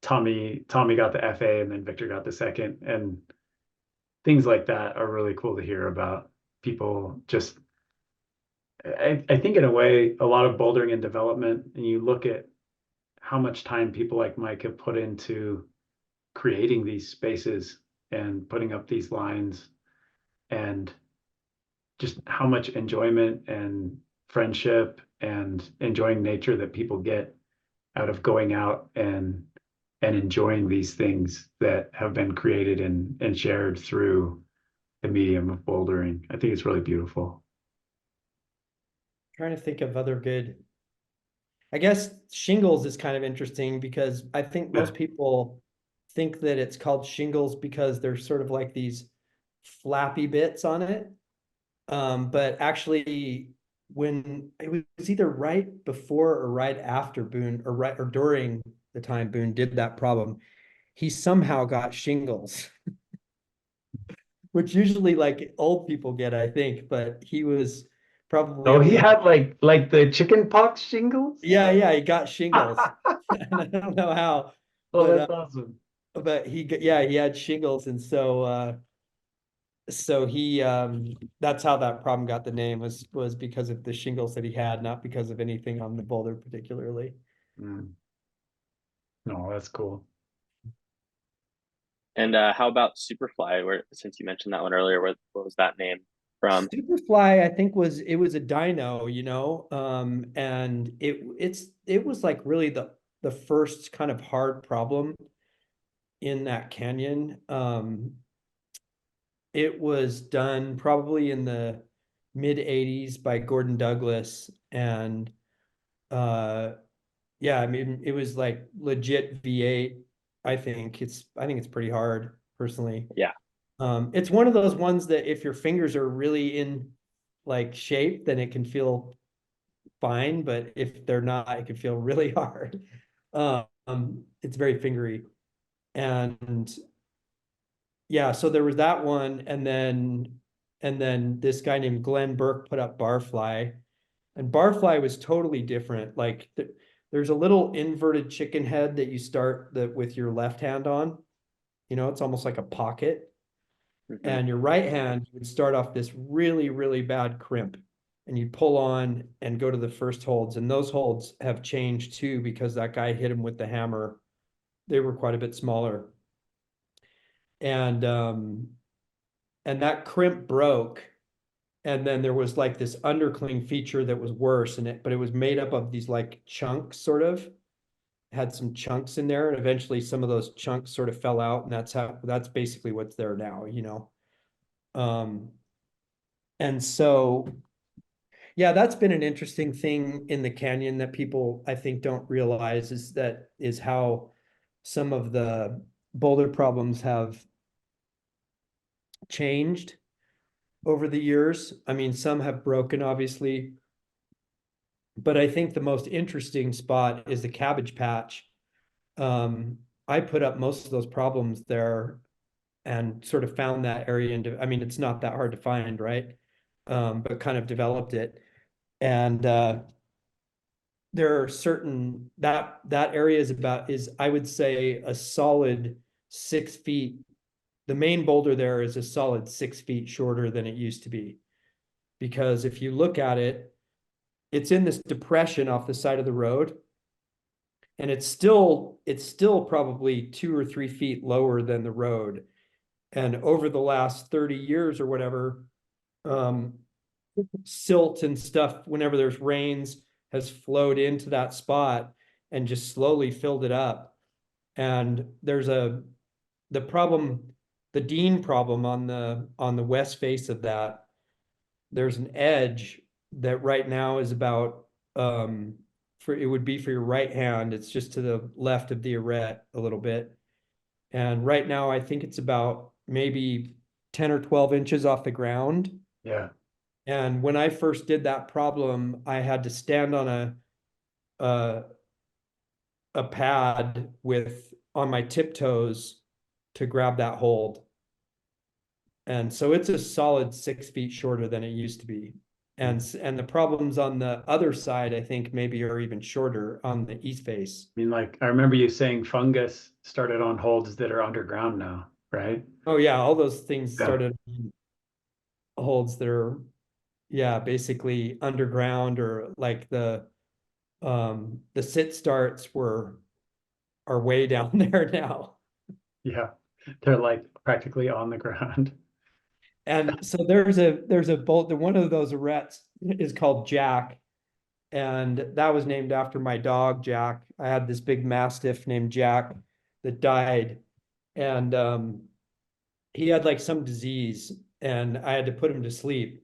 Tommy got the FA, and then Victor got the second. And things like that are really cool to hear about. People just, I think in a way, a lot of bouldering and development, and you look at how much time people like Mike have put into creating these spaces and putting up these lines, and just how much enjoyment and friendship and enjoying nature that people get out of going out and enjoying these things that have been created and shared through the medium of bouldering. I think it's really beautiful. Trying to think of other good. I guess shingles is kind of interesting because I think most people think that it's called shingles because there's sort of like these flappy bits on it. But actually, when it was either right before or right after Boone, or right or during the time Boone did that problem, he somehow got shingles, which usually like old people get, I think, but he was probably Oh, a he little. had like the chicken pox shingles? Yeah, he got shingles. Oh, And I don't know how, but that's awesome. he had shingles, and so he that's how that problem got the name, was because of the shingles that he had, not because of anything on the boulder particularly. Mm. No, that's cool. And how about Superfly? Where since you mentioned that one earlier, what was that name from? Superfly, I think it was a dyno, and it was like really the first kind of hard problem in that canyon. It was done probably in the mid 80s by Gordon Douglas, and yeah, I mean it was like legit V8. I think it's pretty hard personally. Yeah. It's one of those ones that if your fingers are really in like shape, then it can feel fine, but if they're not, it can feel really hard. It's very fingery. And yeah, so there was that one, and then this guy named Glenn Burke put up Barfly, and Barfly was totally different. Like there's a little inverted chicken head that you start with your left hand on. It's almost like a pocket. Hmm. And your right hand would start off this really, really bad crimp. And you'd pull on and go to the first holds. And those holds have changed too because that guy hit him with the hammer. They were quite a bit smaller. And that crimp broke. And then there was like this undercling feature that was worse in it, but it was made up of these like chunks, sort of had some chunks in there, and eventually some of those chunks sort of fell out, and that's basically what's there now. Um, and so yeah, that's been an interesting thing in the canyon that people I think don't realize is how some of the boulder problems have changed over the years. I mean, some have broken, obviously, but I think the most interesting spot is the Cabbage Patch. I put up most of those problems there and sort of found that area into, I mean, it's not that hard to find, right? But kind of developed it. And there are certain that area is I would say a solid 6 feet. The main boulder there is a solid 6 feet shorter than it used to be. Because if you look at it, it's in this depression off the side of the road. And it's still probably 2 or 3 feet lower than the road. And over the last 30 years or whatever, um, silt and stuff, whenever there's rains, has flowed into that spot and just slowly filled it up. And there's the problem, the Dean problem on the west face of that. There's an edge that right now is about it would be for your right hand. It's just to the left of the arete a little bit. And right now I think it's about maybe 10 or 12 inches off the ground. Yeah. And when I first did that problem, I had to stand on a pad on my tiptoes to grab that hold. And so it's a solid 6 feet shorter than it used to be. And the problems on the other side, I think maybe are even shorter on the east face. I mean, like, I remember you saying fungus started on holds that are underground now, right? Oh yeah, all those things Yeah. started on holds that are, yeah, basically underground, or like the sit starts are way down there now. Yeah. They're like practically on the ground. And so there's a bolt, one of those aretes is called Jack, and that was named after my dog Jack. I had this big mastiff named Jack that died, and he had like some disease, and I had to put him to sleep,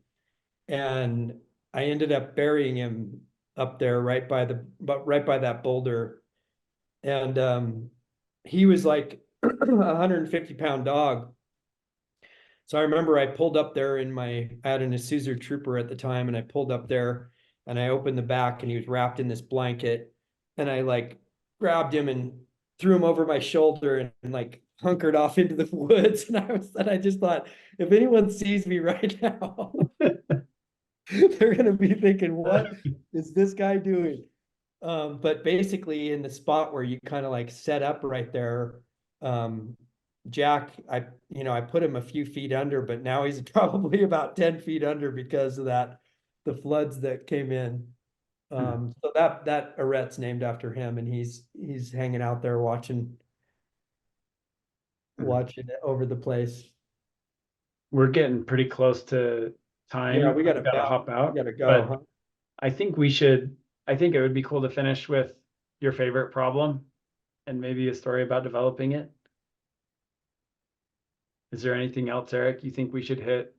and I ended up burying him up there right by that boulder, and he was like a 150-pound dog. So I remember I pulled up there I had an Isuzu Trooper at the time, and I pulled up there and I opened the back, and he was wrapped in this blanket, and I like grabbed him and threw him over my shoulder and like hunkered off into the woods. And I just thought, if anyone sees me right now, they're gonna be thinking, what is this guy doing? But basically in the spot where you kind of like set up right there, Jack, I put him a few feet under, but now he's probably about 10 feet under because of the floods that came in. So that arete's named after him, and he's hanging out there watching it over the place. We're getting pretty close to time. Yeah, we gotta Gotta hop out. we gotta go, But huh? I think I think it would be cool to finish with your favorite problem and maybe a story about developing it. Is there anything else, Eric, you think we should hit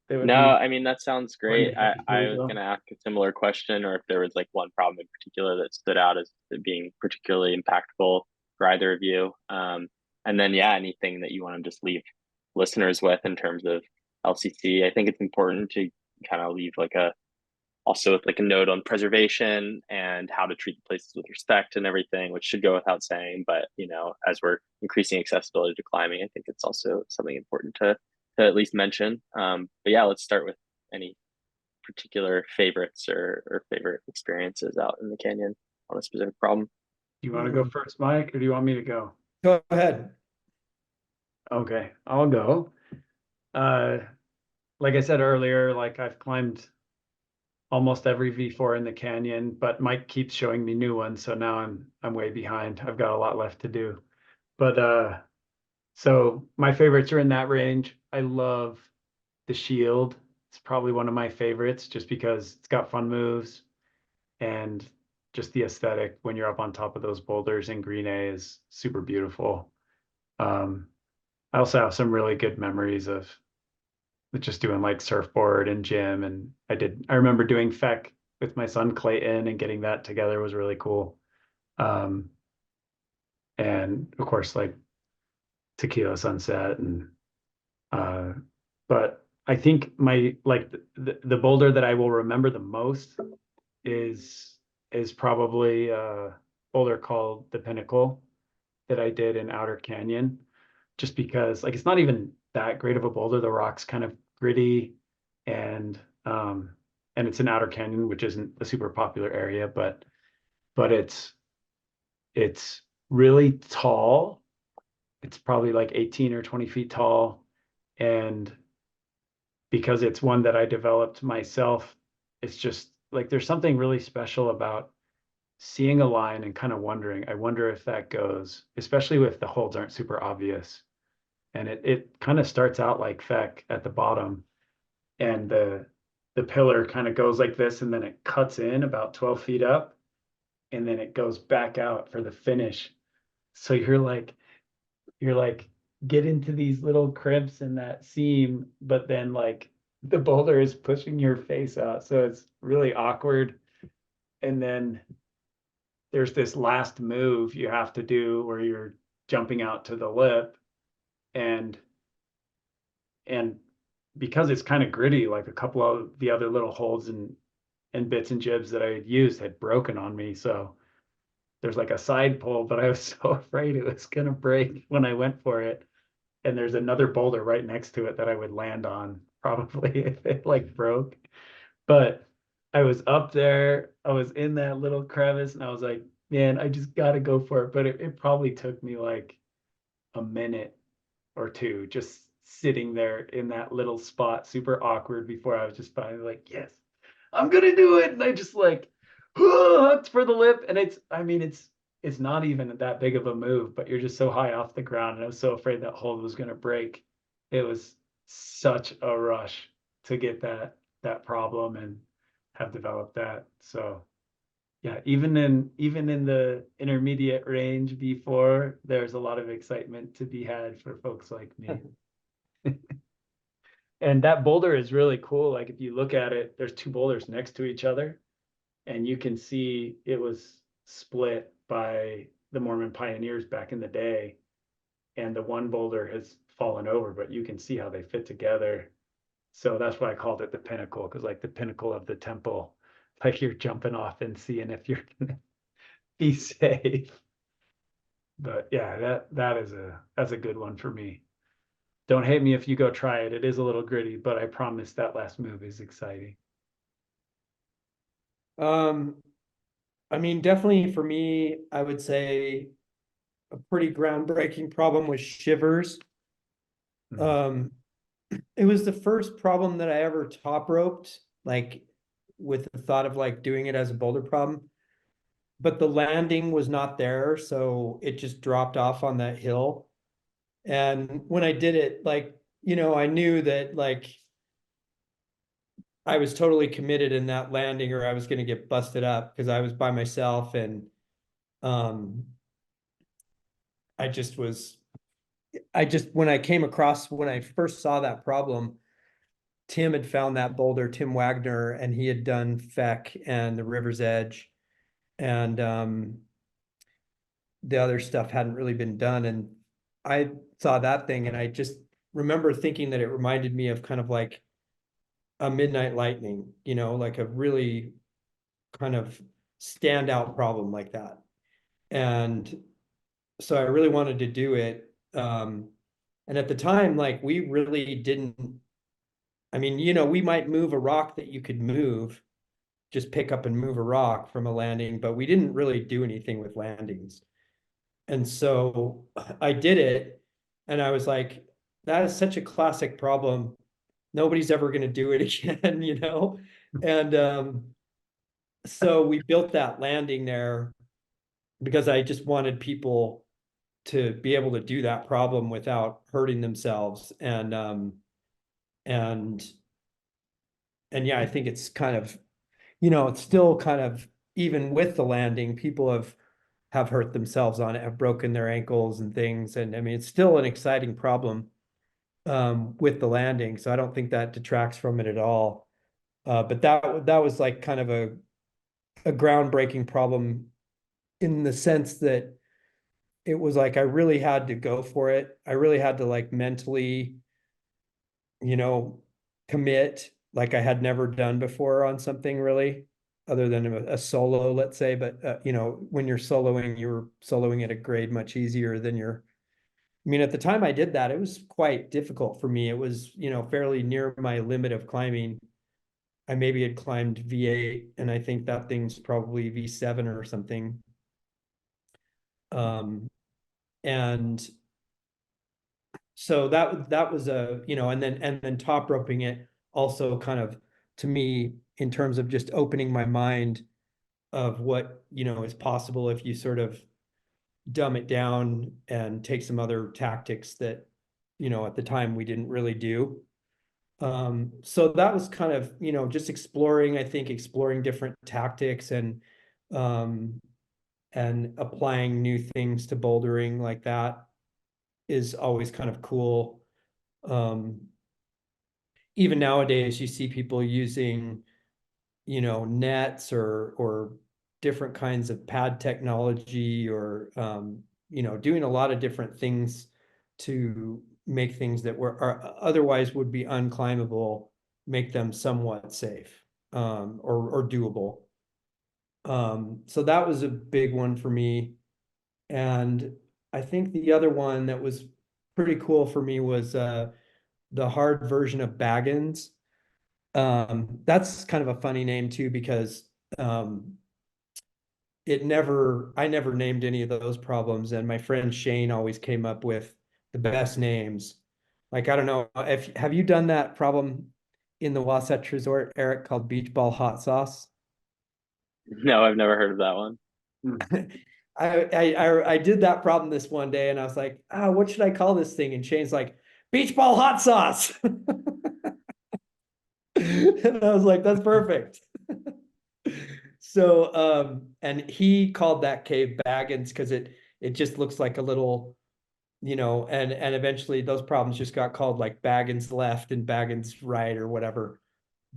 that would No, be I mean that sounds important great. to hit before I we was go? gonna ask a similar question, or if there was like one problem in particular that stood out as being particularly impactful for either of you. And then yeah, anything that you want to just leave listeners with in terms of LCC. I think it's important to kind of leave like a also with like a note on preservation and how to treat the places with respect and everything, which should go without saying. But as we're increasing accessibility to climbing, I think it's also something important to at least mention. But yeah, let's start with any particular favorites or favorite experiences out in the canyon on a specific problem. Do you want to go first, Mike, or do you want me to go? Go ahead. Okay, I'll go. Uh, like I said earlier, like I've climbed almost every V4 in the canyon, but Mike keeps showing me new ones, so now I'm way behind. I've got a lot left to do. But so my favorites are in that range. I love the Shield. It's probably one of my favorites just because it's got fun moves and just the aesthetic when you're up on top of those boulders in Green A is super beautiful. I also have some really good memories of just doing like surfboard and gym. And I remember doing FEC with my son Clayton and getting that together was really cool. And of course, like Tequila Sunset but I think my like the boulder that I will remember the most is probably a boulder called the Pinnacle that I did in Outer Canyon, just because like it's not even that great of a boulder. The rock's kind of gritty and um and it's in Outer Canyon, which isn't a super popular area, but it's really tall. It's probably like 18 or 20 feet tall. And because it's one that I developed myself, it's just like there's something really special about seeing a line and kind of wondering, I wonder if that goes, especially if the holds aren't super obvious. And it kind of starts out like feck at the bottom, and the pillar kind of goes like this, and then it cuts in about 12 feet up, and then it goes back out for the finish. So you're like get into these little crimps in that seam, but then like the boulder is pushing your face out. So it's really awkward. And then there's this last move you have to do where you're jumping out to the lip and and because it's kind of gritty, like a couple of the other little holds and bits and jibs that I had used had broken on me. So there's like a side pull, but I was so afraid it was gonna break when I went for it. And there's another boulder right next to it that I would land on probably if it like broke. But I was up there, I was in that little crevice, and I was like, man, I just gotta go for it. But it probably took me like a minute or two just sitting there in that little spot, super awkward, before I was just finally like, yes, I'm gonna do it. And I just like hooked for the lip. And it's not even that big of a move, but you're just so high off the ground. And I was so afraid that hold was gonna break. It was such a rush to get that problem and have developed that. So yeah, even in the intermediate range before, there's a lot of excitement to be had for folks like me. And that boulder is really cool. Like if you look at it, there's two boulders next to each other, and you can see it was split by the Mormon pioneers back in the day. And the one boulder has fallen over, but you can see how they fit together. So that's why I called it the pinnacle, because like the pinnacle of the temple, like you're jumping off and seeing if you're gonna be safe. But yeah, that's a good one for me. Don't hate me if you go try it. It is a little gritty, but I promise that last move is exciting. Um, I mean, definitely for me, I would say a pretty groundbreaking problem was shivers. Um, it was the first problem that I ever top roped, like with the thought of like doing it as a boulder problem. But the landing was not there, so it just dropped off on that hill. And when I did it, like, I knew that like I was totally committed in that landing or I was going to get busted up because I was by myself and um I just was when I came across when I first saw that problem, Tim had found that boulder, Tim Wagner, and he had done Feck and the River's Edge, and the other stuff hadn't really been done. And I saw that thing, and I just remember thinking that it reminded me of kind of like a Midnight Lightning, you know, like a really kind of standout problem like that. And so I really wanted to do it. And at the time, like we really didn't, I mean, you know, we might move a rock that you could move, just pick up and move a rock from a landing, but we didn't really do anything with landings. And so I did it, and I was like, that is such a classic problem. Nobody's ever going to do it again, you know? And so we built that landing there because I just wanted people to be able to do that problem without hurting themselves. And and yeah, I think it's kind of, you know, it's still kind of, even with the landing, people have hurt themselves on it, have broken their ankles and things. And I mean, it's still an exciting problem with the landing. So I don't think that detracts from it at all. But that was like kind of a groundbreaking problem in the sense that it was like I really had to go for it. I really had to like mentally, you know, commit like I had never done before on something really, other than a solo, let's say. But you know, when you're soloing at a grade much easier than you're. I mean, at the time I did that, it was quite difficult for me. It was, you know, fairly near my limit of climbing. I maybe had climbed V8, and I think that thing's probably V7 or something. And so that was a, you know, and then top roping it also kind of, to me, in terms of just opening my mind of what, you know, is possible if you sort of dumb it down and take some other tactics that, you know, at the time we didn't really do. So that was kind of, you know, just exploring, I think exploring different tactics um, and applying new things to bouldering like that is always kind of cool. Um, Even nowadays, you see people using, you know, nets or different kinds of pad technology or, you know, doing a lot of different things to make things that are otherwise would be unclimbable, make them somewhat safe, or doable. So that was a big one for me. And I think the other one that was pretty cool for me was the hard version of Baggins. That's kind of a funny name too, because um, I never named any of those problems, and my friend Shane always came up with the best names. Like, I don't know, if have you done that problem in the Wasatch Resort, Eric, called Beach Ball Hot Sauce? No, I've never heard of that one. I did that problem this one day, and I was like, what should I call this thing? And Shane's like, Beach Ball Hot Sauce. And I was like, that's perfect. So and he called that cave Baggins because it just looks like a little, you know, and eventually those problems just got called like Baggins left and Baggins right or whatever.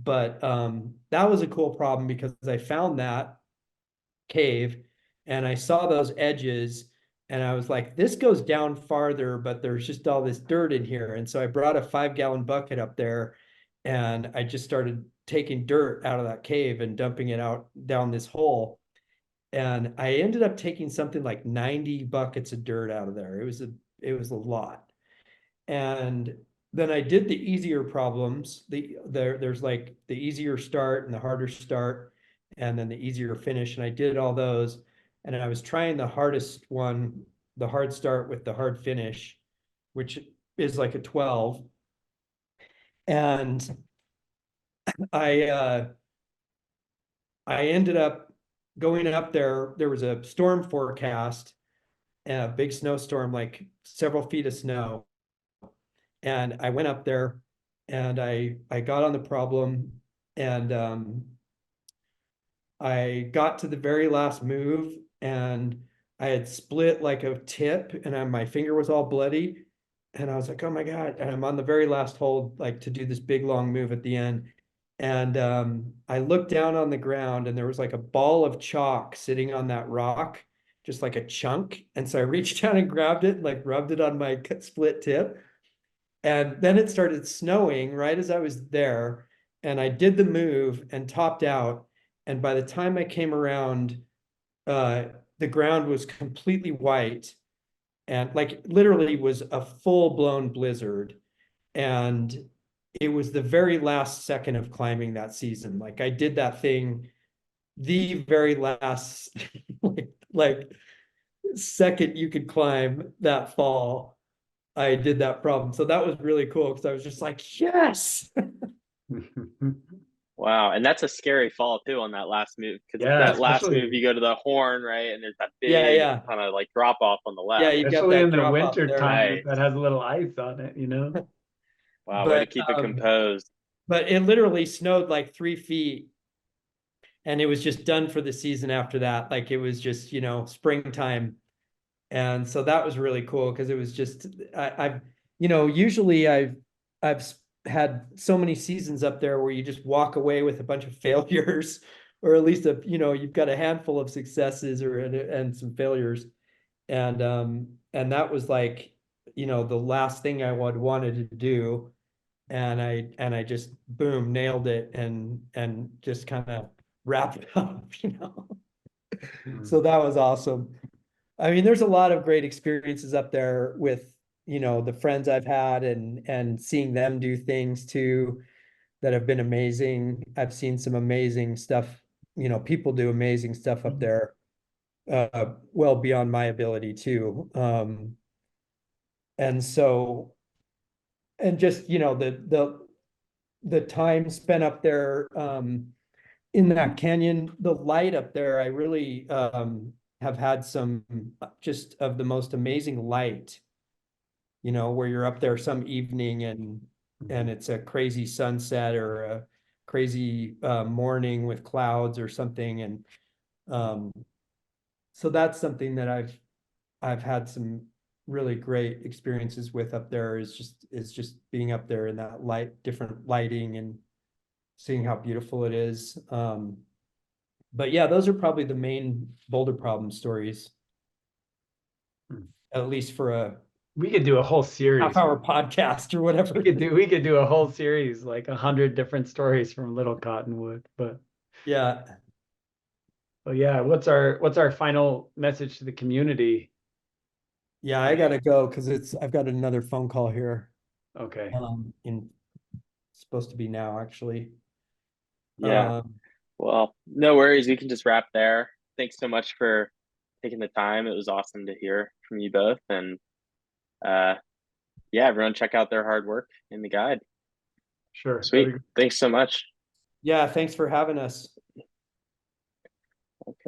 But that was a cool problem because I found that cave and I saw those edges and I was like, this goes down farther, but there's just all this dirt in here. And so I brought a 5-gallon bucket up there and I just started taking dirt out of that cave and dumping it out down this hole. And I ended up taking something like 90 buckets of dirt out of there. It was a lot. And then I did the easier problems. There's like the easier start and the harder start, and then the easier finish. And I did all those. And I was trying the hardest one, the hard start with the hard finish, which is like a 12. And I I ended up going up there. There was a storm forecast, a big snowstorm, like several feet of snow. And I went up there and I got on the problem And I got to the very last move and I had split like a tip and my finger was all bloody. And I was like, oh my God. And I'm on the very last hold, like to do this big long move at the end. And I looked down on the ground and there was like a ball of chalk sitting on that rock, just like a chunk. And so I reached down and grabbed it, like rubbed it on my split tip. And then it started snowing right as I was there. And I did the move and topped out. And by the time I came around, uh, the ground was completely white and like literally was a full-blown blizzard. And it was the very last second of climbing that season. Like I did that thing the very last like second you could climb that fall. I did that problem. So that was really cool because I was just like, yes. Wow, and that's a scary fall too on that last move, because Yeah, that last move especially you go to the horn, right, and there's that Yeah, big yeah. kind of like drop off on the Yeah, left. you got especially that in the drop off winter there. time Right. that has a little ice on it, you know? Wow, way to But keep it composed. but it literally snowed like 3 feet and it was just done for the season after that. Like it was just, springtime. And so that was really cool because it was just I've usually I've had so many seasons up there where you just walk away with a bunch of failures, or at least you've got a handful of successes or and some failures. And that was like, the last thing I wanted to do. And I just boom, nailed it and just kind of wrapped it up. So that was awesome. I mean, there's a lot of great experiences up there with, the friends I've had and seeing them do things too that have been amazing. I've seen some amazing stuff, people do amazing stuff up there, well beyond my ability too. And so, and just, the time spent up there, in that canyon, the light up there, I really, have had some just of the most amazing light, where you're up there some evening and it's a crazy sunset or a crazy morning with clouds or something. And um, so that's something that I've had some really great experiences with up there is just being up there in that different lighting and seeing how beautiful it is. But yeah, those are probably the main boulder problem stories, at least for a We could do a whole series. half-hour podcast or whatever. We could do a whole series, like 100 different stories from Little Cottonwood. But Yeah. yeah, what's our final message to the community? Yeah, I gotta go because I've got another phone call here. Okay. In supposed to be now, actually. Yeah. Well, no worries. We can just wrap there. Thanks so much for taking the time. It was awesome to hear from you both. And yeah, everyone check out their hard work in the guide. Sure. Sweet. Thanks so much. Yeah, thanks for having us.